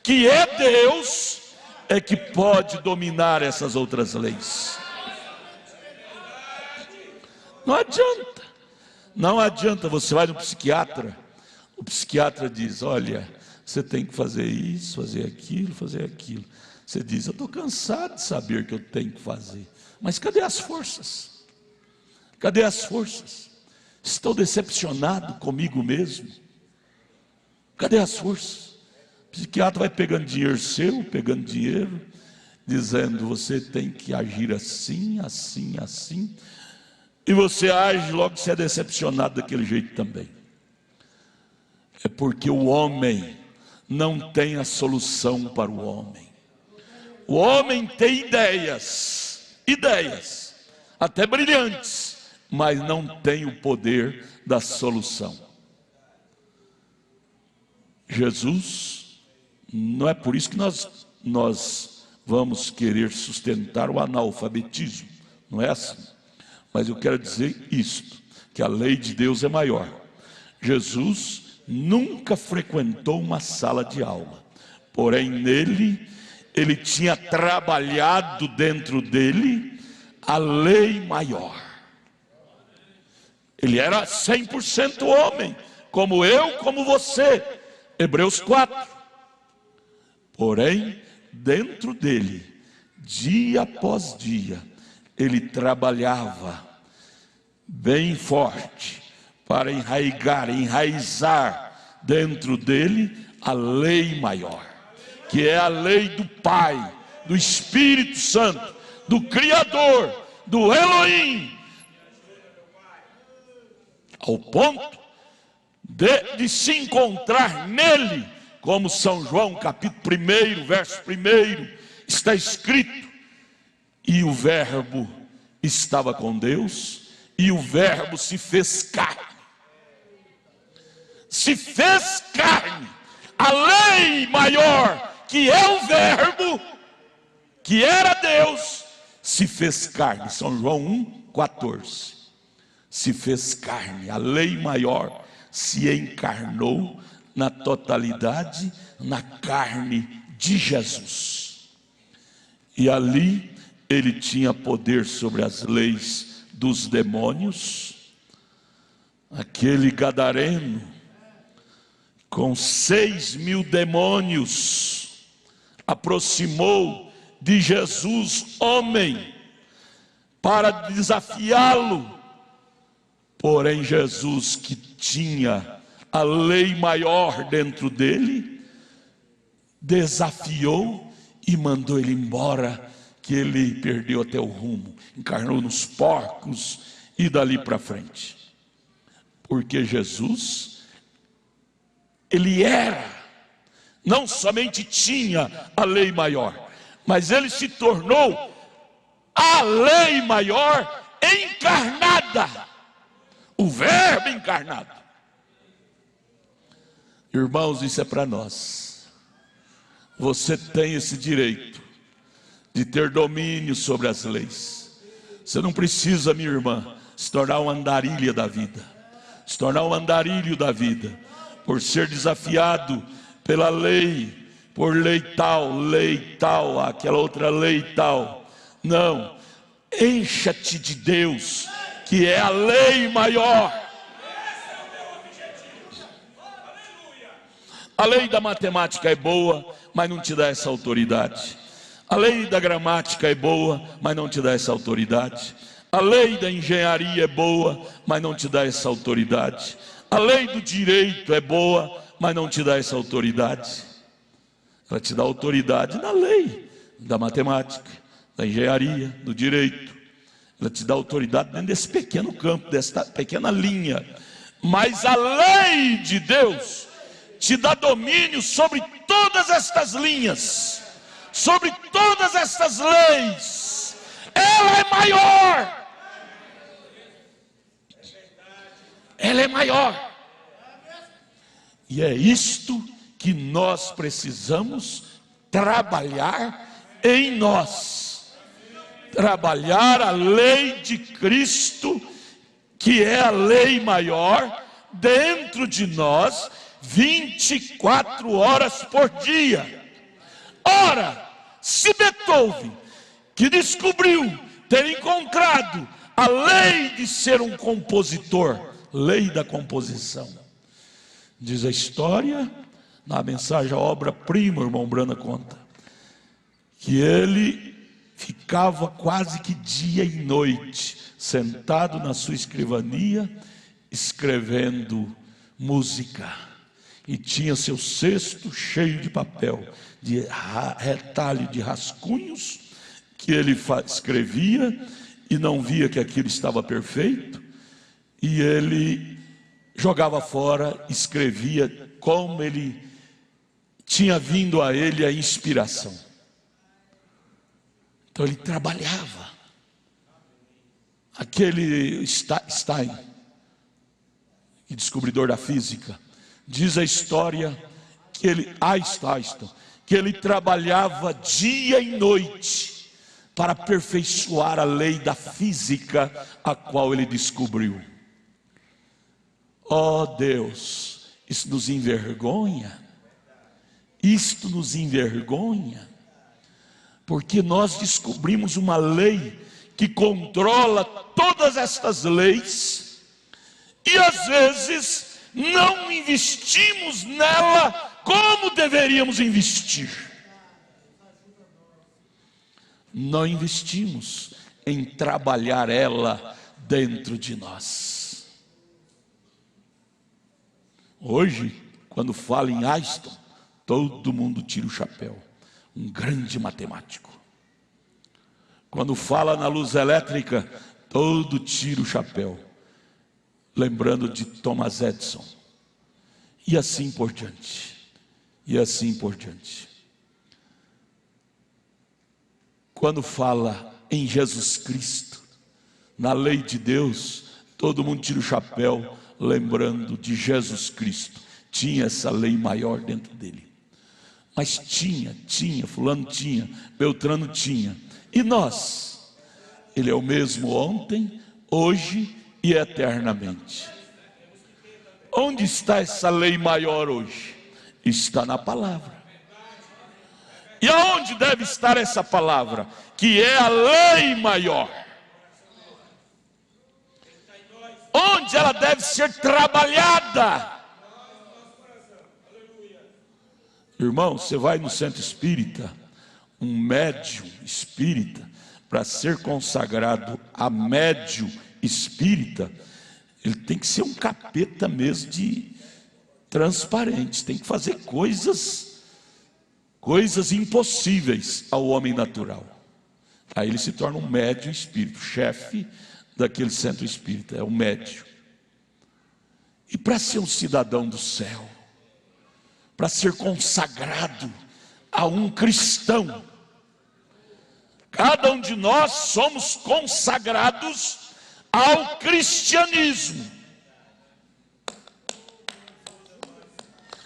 que é Deus, é que pode dominar essas outras leis. Não adianta você vai no psiquiatra, o psiquiatra diz: olha, você tem que fazer isso, fazer aquilo. Você diz: eu estou cansado de saber que eu tenho que fazer. Mas cadê as forças? Cadê as forças? Estou decepcionado comigo mesmo. Cadê as forças? O psiquiatra vai pegando dinheiro seu, dizendo: você tem que agir assim. E você age, logo você é decepcionado daquele jeito também. É porque o homem não tem a solução para o homem. O homem tem ideias, até brilhantes, mas não tem o poder da solução. Jesus, não é por isso que nós vamos querer sustentar o analfabetismo, não é assim. Mas eu quero dizer isto, que a lei de Deus é maior. Jesus nunca frequentou uma sala de aula, porém nele, ele tinha trabalhado dentro dele a lei maior. Ele era 100% homem, como eu, como você. Hebreus 4. Porém, dentro dele, dia após dia, ele trabalhava bem forte para enraizar dentro dele a lei maior, que é a lei do Pai, do Espírito Santo, do Criador, do Elohim, ao ponto de se encontrar nele, como São João capítulo 1, verso 1, está escrito: e o verbo estava com Deus, e o verbo se fez carne. Se fez carne. A lei maior, que é o verbo, que era Deus, se fez carne. São João 1,14. Se fez carne. A lei maior se encarnou na totalidade, na carne de Jesus. E ali ele tinha poder sobre as leis dos demônios. Aquele gadareno, com 6.000 demônios, aproximou de Jesus, homem, para desafiá-lo. Porém Jesus, que tinha a lei maior dentro dele, desafiou e mandou ele embora, que ele perdeu até o rumo, encarnou nos porcos e dali para frente. Porque Jesus, ele era, não somente tinha a lei maior, mas ele se tornou a lei maior encarnada, o verbo encarnado. Irmãos, isso é para nós. Você tem esse direito de ter domínio sobre as leis. Você não precisa, minha irmã, se tornar uma andarilha da vida, se tornar um andarilho da vida, por ser desafiado pela lei, por lei tal, aquela outra lei tal. Não, encha-te de Deus, que é a lei maior. A lei da matemática é boa, mas não te dá essa autoridade. A lei da gramática é boa, mas não te dá essa autoridade. A lei da engenharia é boa, mas não te dá essa autoridade. A lei do direito é boa, mas não te dá essa autoridade. Ela te dá autoridade na lei da matemática, da engenharia, do direito. Ela te dá autoridade dentro desse pequeno campo, dessa pequena linha. Mas a lei de Deus te dá domínio sobre todas estas linhas, sobre todas estas leis. Ela é maior. Ela é maior. E é isto que nós precisamos trabalhar em nós. Trabalhar a lei de Cristo, que é a lei maior, dentro de nós, 24 horas por dia. Ora, se Beethoven, que descobriu ter encontrado a lei de ser um compositor, lei da composição, diz a história, na mensagem, a obra-prima, o irmão Brana conta, que ele ficava quase que dia e noite, sentado na sua escrivania, escrevendo música, e tinha seu cesto cheio de papel, de retalho de rascunhos, que ele escrevia, e não via que aquilo estava perfeito, e ele jogava fora, escrevia como ele tinha vindo a ele a inspiração. Então ele trabalhava. Aquele Stein, descobridor da física, diz a história que ele, Einstein, que ele trabalhava dia e noite para aperfeiçoar a lei da física, a qual ele descobriu. Ó Deus, isso nos envergonha, isto nos envergonha, porque nós descobrimos uma lei que controla todas estas leis, e às vezes não investimos nela como deveríamos investir. Não investimos em trabalhar ela dentro de nós. Hoje, quando fala em Einstein, todo mundo tira o chapéu. Um grande matemático. Quando fala na luz elétrica, todo tira o chapéu, lembrando de Thomas Edison. E assim por diante. E assim por diante. Quando fala em Jesus Cristo, na lei de Deus, todo mundo tira o chapéu, lembrando de Jesus Cristo. Tinha essa lei maior dentro dele. Mas tinha, fulano tinha, Beltrano tinha. E nós? Ele é o mesmo ontem, hoje e eternamente. Onde está essa lei maior hoje? Está na palavra. E aonde deve estar essa palavra? Que é a lei maior. Onde ela deve ser trabalhada? Irmão, você vai no centro espírita, um médium espírita, para ser consagrado a médium espírita, ele tem que ser um capeta mesmo de transparente, tem que fazer coisas impossíveis ao homem natural. Aí ele se torna um médium espírita, chefe daquele centro espírita, é o médium. E para ser um cidadão do céu, para ser consagrado a um cristão, cada um de nós somos consagrados ao cristianismo.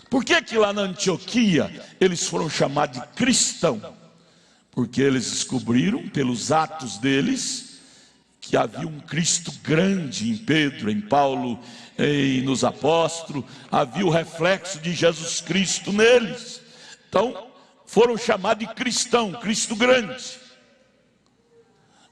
Por que que lá na Antioquia eles foram chamados de cristão? Porque eles descobriram pelos atos deles que havia um Cristo grande em Pedro, em Paulo, nos apóstolos, havia o reflexo de Jesus Cristo neles. Então foram chamados de cristão, Cristo grande,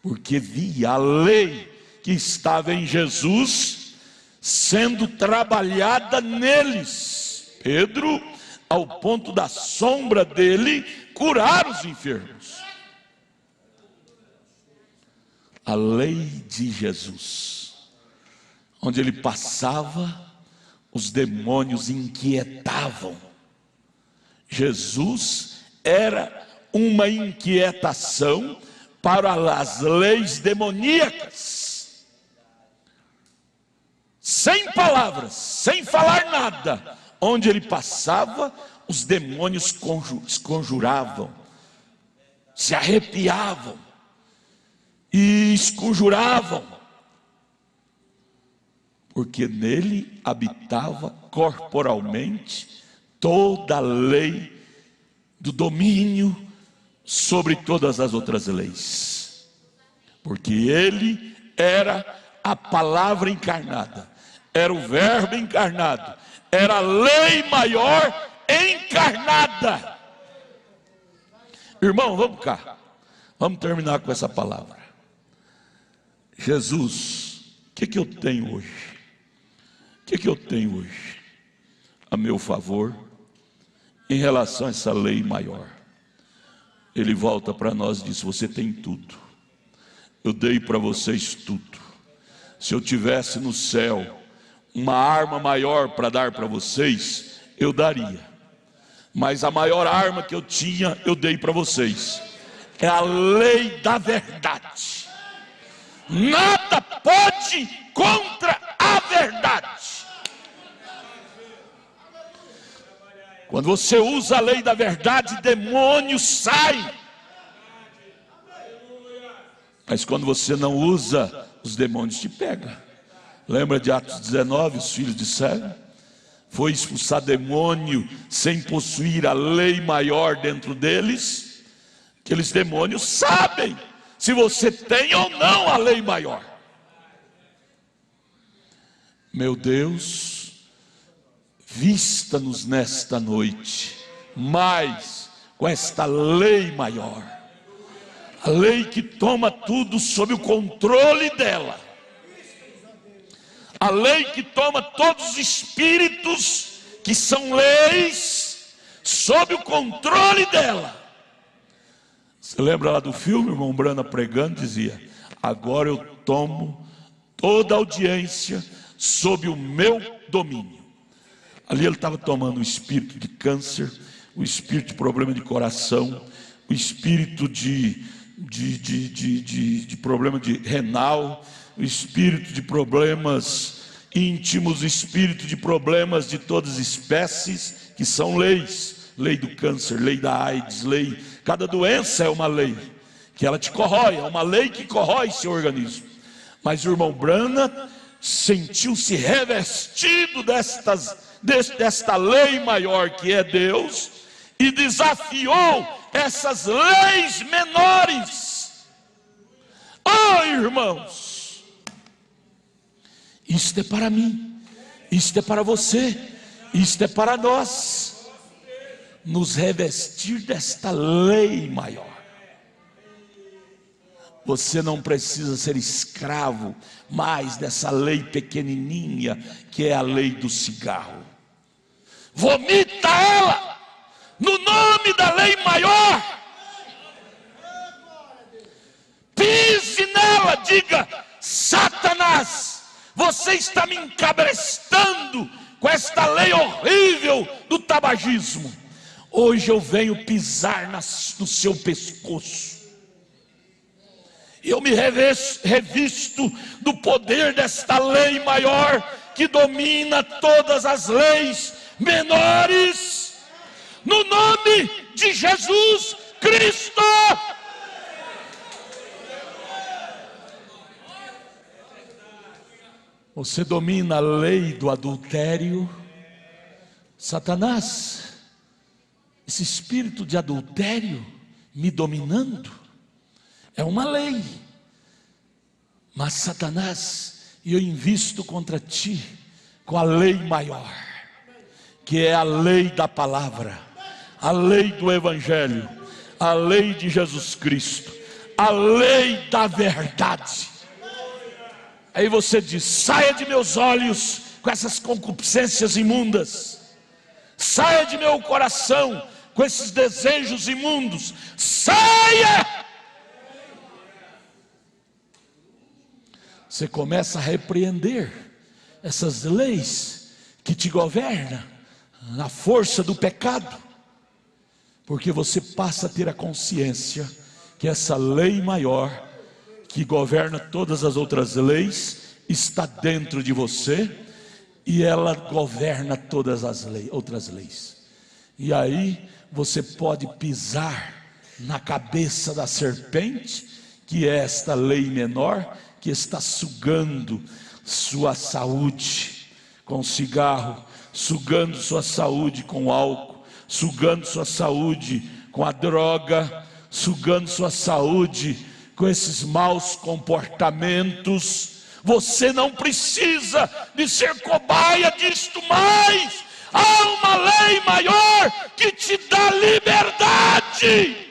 porque via a lei que estava em Jesus sendo trabalhada neles. Pedro, ao ponto da sombra dele, curar os enfermos. A lei de Jesus, onde ele passava, os demônios inquietavam. Jesus era uma inquietação para as leis demoníacas. Sem palavras, sem falar nada, onde ele passava, os demônios conjuravam, se arrepiavam e esconjuravam, porque nele habitava corporalmente toda a lei do domínio sobre todas as outras leis, porque ele era a palavra encarnada, era o verbo encarnado, era a lei maior encarnada. Irmão, vamos cá, vamos terminar com essa palavra. Jesus, o que eu tenho hoje? O que eu tenho hoje a meu favor em relação a essa lei maior? Ele volta para nós e diz: você tem tudo, eu dei para vocês tudo. Se eu tivesse no céu uma arma maior para dar para vocês, eu daria, mas a maior arma que eu tinha, eu dei para vocês. É a lei da verdade. Nada pode contra a verdade. Quando você usa a lei da verdade, demônios saem. Mas quando você não usa, os demônios te pegam. Lembra de Atos 19, os filhos disseram? Foi expulsar demônio sem possuir a lei maior dentro deles. Aqueles demônios sabem se você tem ou não a lei maior. Meu Deus, vista-nos nesta noite, mais com esta lei maior, a lei que toma tudo sob o controle dela, a lei que toma todos os espíritos que são leis sob o controle dela. Você lembra lá do filme, o irmão Brana pregando, dizia: agora eu tomo toda a audiência sob o meu domínio. Ali ele estava tomando o espírito de câncer, o espírito de problema de coração, o espírito de problema de renal, o espírito de problemas íntimos, o espírito de problemas de todas as espécies, que são leis. Lei do câncer, lei da AIDS, lei, cada doença é uma lei, que ela te corrói, é uma lei que corrói seu organismo. Mas o irmão Brana sentiu-se revestido desta lei maior que é Deus, e desafiou essas leis menores. Oh, irmãos, isto é para mim, isto é para você, isto é para nós, nos revestir desta lei maior. Você não precisa ser escravo mais dessa lei pequenininha, que é a lei do cigarro. Vomita ela no nome da lei maior. Pise nela, diga: Satanás, você está me encabrestando com esta lei horrível do tabagismo. Hoje eu venho pisar no seu pescoço. Eu me revisto do poder desta lei maior, que domina todas as leis menores, no nome de Jesus Cristo. Você domina a lei do adultério. Satanás, esse espírito de adultério me dominando, é uma lei. Mas Satanás, eu invisto contra ti com a lei maior, que é a lei da palavra, a lei do evangelho, a lei de Jesus Cristo, a lei da verdade. Aí você diz: saia de meus olhos com essas concupiscências imundas, saia de meu coração com esses desejos imundos, saia. Você começa a repreender essas leis que te governam na força do pecado, porque você passa a ter a consciência que essa lei maior, que governa todas as outras leis, está dentro de você, e ela governa todas as outras leis. E aí você pode pisar na cabeça da serpente, que é esta lei menor, que está sugando sua saúde com cigarro, sugando sua saúde com álcool, sugando sua saúde com a droga, sugando sua saúde com esses maus comportamentos. Você não precisa de ser cobaia disto mais. Há uma lei maior que te dá liberdade.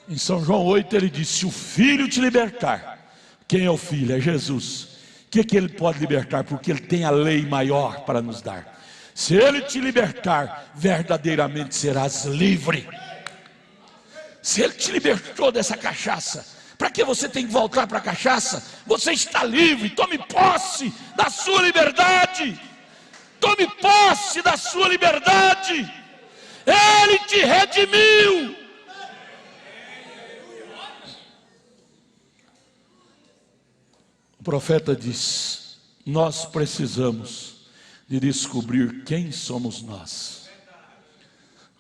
Em São João 8 ele diz: se o Filho te libertar. Quem é o Filho? É Jesus. O que ele pode libertar? Porque ele tem a lei maior para nos dar. Se ele te libertar, verdadeiramente serás livre. Se ele te libertou dessa cachaça, para que você tem que voltar para a cachaça? Você está livre. Tome posse da sua liberdade. Tome posse da sua liberdade. Ele te redimiu. O profeta diz: nós precisamos de descobrir quem somos nós.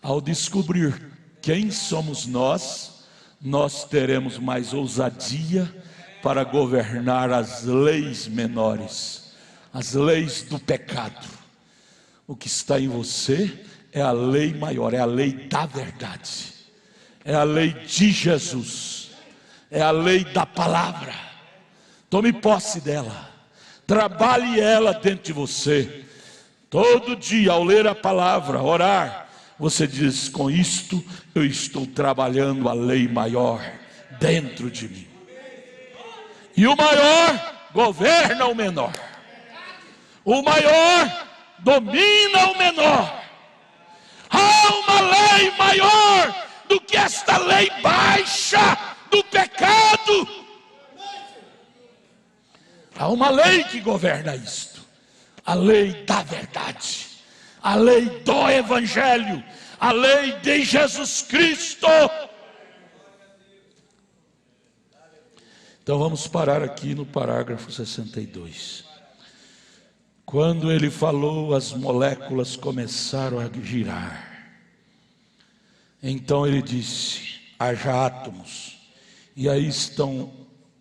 Ao descobrir quem somos nós, nós teremos mais ousadia para governar as leis menores, as leis do pecado. O que está em você é a lei maior, é a lei da verdade. é a lei de Jesus, é a lei da palavra. Tome posse dela, trabalhe ela dentro de você. Todo dia, ao ler a palavra, orar, você diz: com isto eu estou trabalhando a lei maior dentro de mim. E o maior governa o menor, o maior domina o menor. Há uma lei maior do que esta lei baixa do pecado. Há uma lei que governa isto, a lei da verdade, a lei do Evangelho, a lei de Jesus Cristo. Então vamos parar aqui no parágrafo 62. Quando ele falou, as moléculas começaram a girar. Então ele disse: haja átomos. E aí estão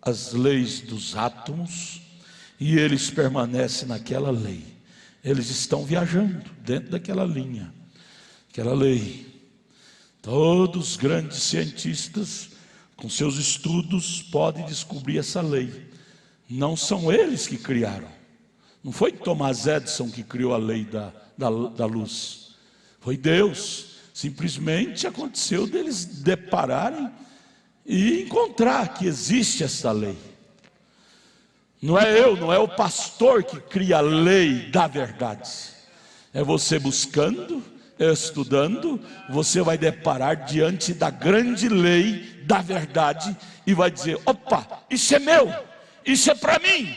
as leis dos átomos, e eles permanecem naquela lei. Eles estão viajando dentro daquela linha, aquela lei. Todos os grandes cientistas, com seus estudos, podem descobrir essa lei. Não são eles que criaram. Não foi Thomas Edison que criou a lei da luz. Foi Deus. Simplesmente aconteceu deles depararem e encontrar que existe essa lei. Não é eu, não é o pastor que cria a lei da verdade. É você buscando, estudando, você vai deparar diante da grande lei da verdade e vai dizer: opa, isso é meu, isso é para mim.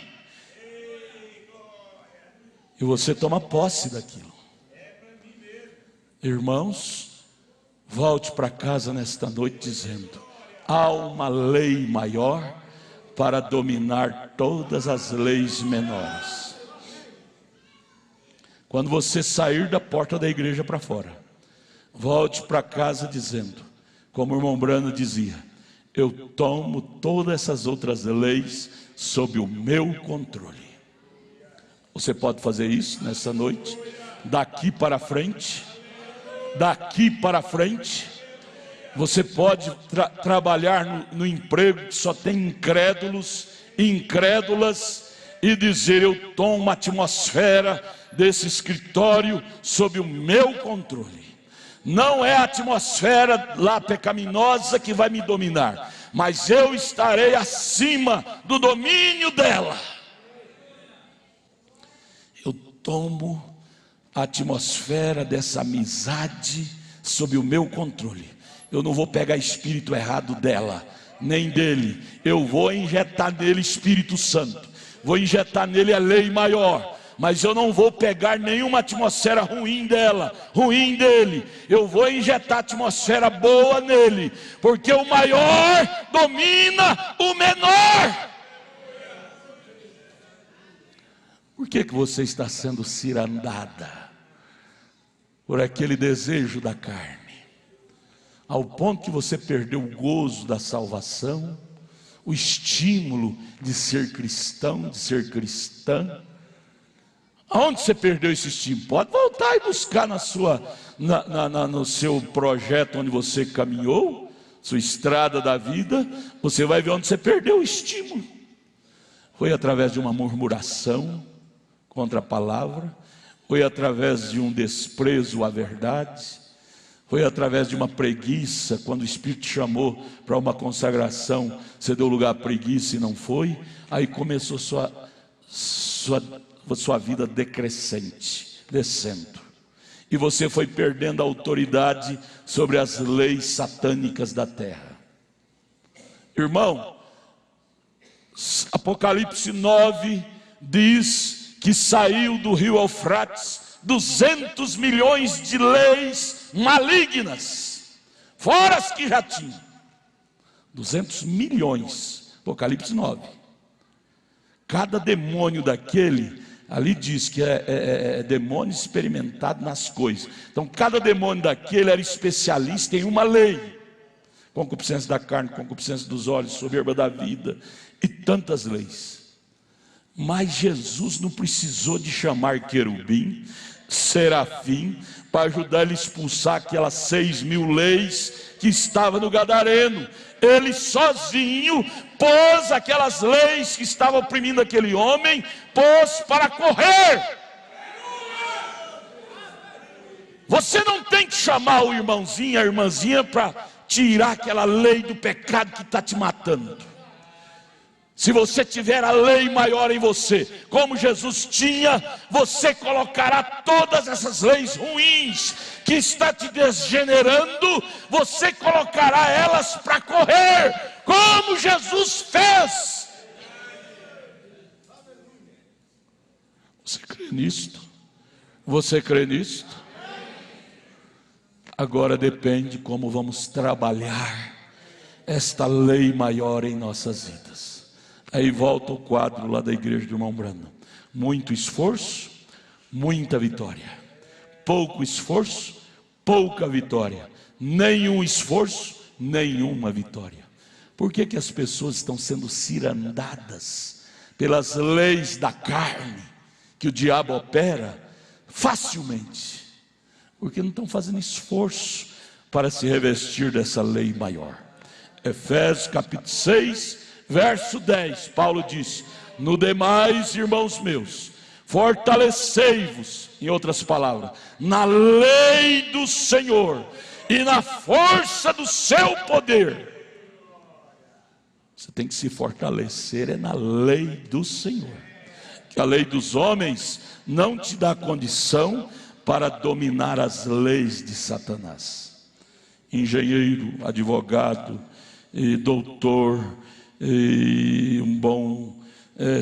E você toma posse daquilo. Irmãos, volte para casa nesta noite dizendo: há uma lei maior para dominar todas as leis menores. Quando você sair da porta da igreja para fora, volte para casa dizendo, como o irmão Brano dizia: eu tomo todas essas outras leis sob o meu controle. Você pode fazer isso nessa noite? Daqui para frente, daqui para frente. Você pode trabalhar no emprego que só tem incrédulos e incrédulas e dizer: eu tomo uma atmosfera desse escritório sob o meu controle. Não é a atmosfera lá pecaminosa que vai me dominar, mas eu estarei acima do domínio dela. Eu tomo a atmosfera dessa amizade sob o meu controle. Eu não vou pegar espírito errado dela, nem dele. Eu vou injetar nele Espírito Santo, vou injetar nele a lei maior. Mas eu não vou pegar nenhuma atmosfera ruim dela, ruim dele. Eu vou injetar atmosfera boa nele, porque o maior domina o menor. Por que você está sendo cirandada por aquele desejo da carne, ao ponto que você perdeu o gozo da salvação, o estímulo de ser cristão, de ser cristã? Aonde você perdeu esse estímulo? Pode voltar e buscar no seu projeto onde você caminhou, sua estrada da vida. Você vai ver onde você perdeu o estímulo. Foi através de uma murmuração contra a palavra, foi através de um desprezo à verdade, foi através de uma preguiça. Quando o Espírito chamou para uma consagração, você deu lugar à preguiça e não foi. Aí começou sua vida decrescente, descendo, e você foi perdendo a autoridade sobre as leis satânicas da terra. Irmão, Apocalipse 9 diz que saiu do rio Eufrates 200 milhões de leis malignas, fora as que já tinham. 200 milhões, Apocalipse 9. Cada demônio daquele, ali diz que é demônio experimentado nas coisas. Então cada demônio daquele era especialista em uma lei: concupiscência da carne, concupiscência dos olhos, soberba da vida, e tantas leis. Mas Jesus não precisou de chamar querubim, serafim para ajudar ele a expulsar aquelas 6.000 leis que estavam no gadareno. Ele sozinho pôs aquelas leis que estavam oprimindo aquele homem, pôs para correr. Você não tem que chamar o irmãozinho, a irmãzinha, para tirar aquela lei do pecado que está te matando. Se você tiver a lei maior em você, como Jesus tinha, você colocará todas essas leis ruins que está te degenerando, você colocará elas para correr, como Jesus fez. Você crê nisto? Você crê nisto? Agora depende como vamos trabalhar esta lei maior em nossas vidas. Aí volta o quadro lá da igreja do irmão Branham: muito esforço, muita vitória; pouco esforço, pouca vitória; nenhum esforço, nenhuma vitória. Por que as pessoas estão sendo cirandadas pelas leis da carne que o diabo opera facilmente? Porque não estão fazendo esforço para se revestir dessa lei maior. Efésios capítulo 6, verso 10, Paulo diz: no demais, irmãos meus, fortalecei-vos, em outras palavras, na lei do Senhor e na força do seu poder. Você tem que se fortalecer na lei do Senhor, que a lei dos homens não te dá condição para dominar as leis de Satanás. Engenheiro, advogado, doutor, um bom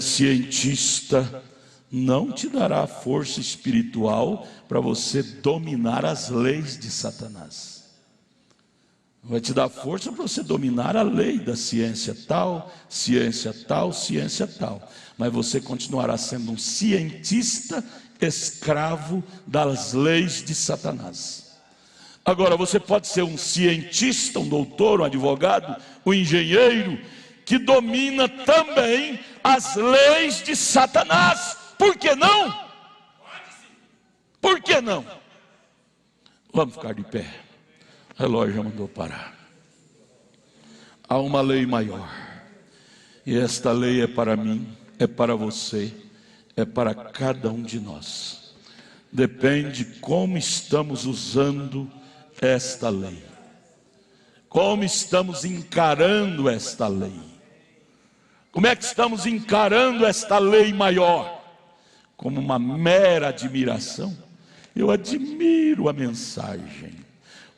cientista não te dará força espiritual para você dominar as leis de Satanás. Vai te dar força para você dominar a lei da ciência tal, ciência tal, ciência tal. Mas você continuará sendo um cientista escravo das leis de Satanás. Agora, você pode ser um cientista, um doutor, um advogado, um engenheiro, que domina também as leis de Satanás. Por que não? Por que não? Vamos ficar de pé. O relógio já mandou parar. Há uma lei maior, e esta lei é para mim, é para você, é para cada um de nós. Depende como estamos usando esta lei, como estamos encarando esta lei. Como é que estamos encarando esta lei maior? Como uma mera admiração? Eu admiro a mensagem,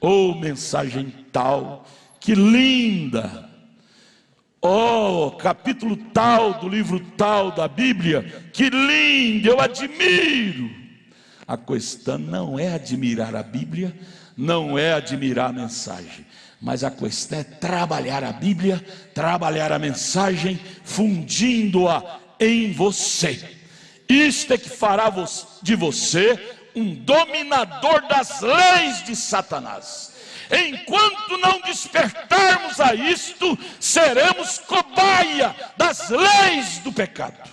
ou mensagem tal, que linda, capítulo tal do livro tal da Bíblia, que lindo, eu admiro. A questão não é admirar a Bíblia, não é admirar a mensagem, mas a questão é trabalhar a Bíblia, trabalhar a mensagem, fundindo-a em você. Isto é que fará de você um dominador das leis de Satanás. Enquanto não despertarmos a isto, seremos cobaia das leis do pecado.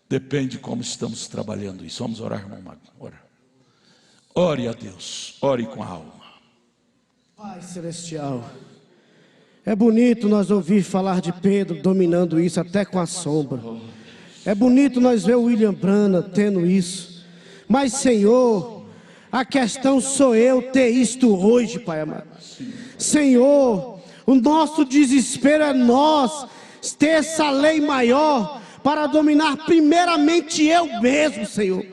Depende como estamos trabalhando isso. Vamos orar, irmão Magno. Ore a Deus, ore com a alma. Pai celestial, é bonito nós ouvir falar de Pedro dominando isso até com a sombra. É bonito nós ver o William Branham tendo isso. Mas, Senhor, a questão sou eu ter isto hoje, Pai amado. Senhor, o nosso desespero é nós ter essa lei maior para dominar primeiramente eu mesmo, Senhor.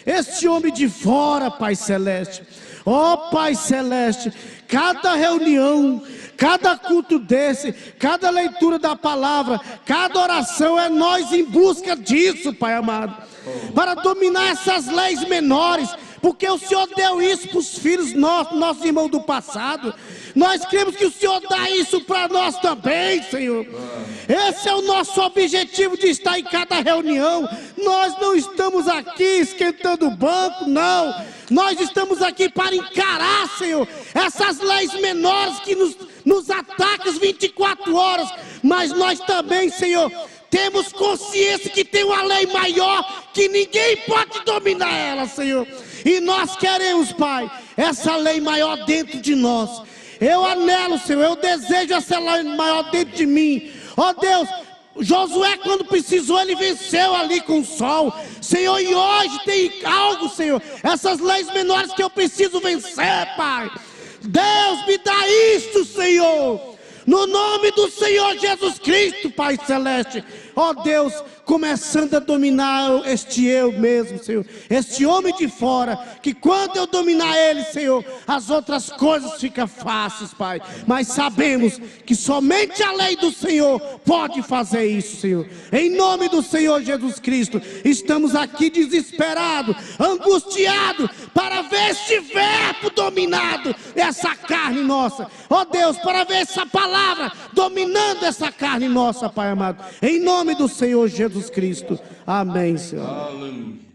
Este homem de fora, Pai Celeste. Ó Pai Celeste, cada reunião, cada culto desse, cada leitura da palavra, cada oração é nós em busca disso, Pai amado, para dominar essas leis menores, porque o Senhor deu isso para os filhos nossos irmãos do passado. Nós cremos que o Senhor dá isso para nós também, Senhor. Esse é o nosso objetivo de estar em cada reunião. Nós não estamos aqui esquentando o banco, não. Nós estamos aqui para encarar, Senhor, essas leis menores que nos atacam as 24 horas. Mas nós também, Senhor, temos consciência que tem uma lei maior, que ninguém pode dominar ela, Senhor. E nós queremos, Pai, essa lei maior dentro de nós. Eu anelo, Senhor, eu desejo essa lei maior dentro de mim. Ó Deus, Josué, quando precisou, ele venceu ali com o sol, Senhor, e hoje tem algo, Senhor, essas leis menores que eu preciso vencer, Pai. Deus, me dá isso, Senhor, no nome do Senhor Jesus Cristo, Pai Celeste. Ó Deus, começando a dominar este eu mesmo, Senhor, este homem de fora, que quando eu dominar ele, Senhor, as outras coisas ficam fáceis, Pai. Mas sabemos que somente a lei do Senhor pode fazer isso, Senhor. Em nome do Senhor Jesus Cristo, estamos aqui desesperados, angustiados, para ver este verbo dominado essa carne nossa. Ó Deus, para ver essa palavra dominando essa carne nossa, Pai amado. Em nome do Senhor Jesus Cristo. Amém, Senhor. Aleluia.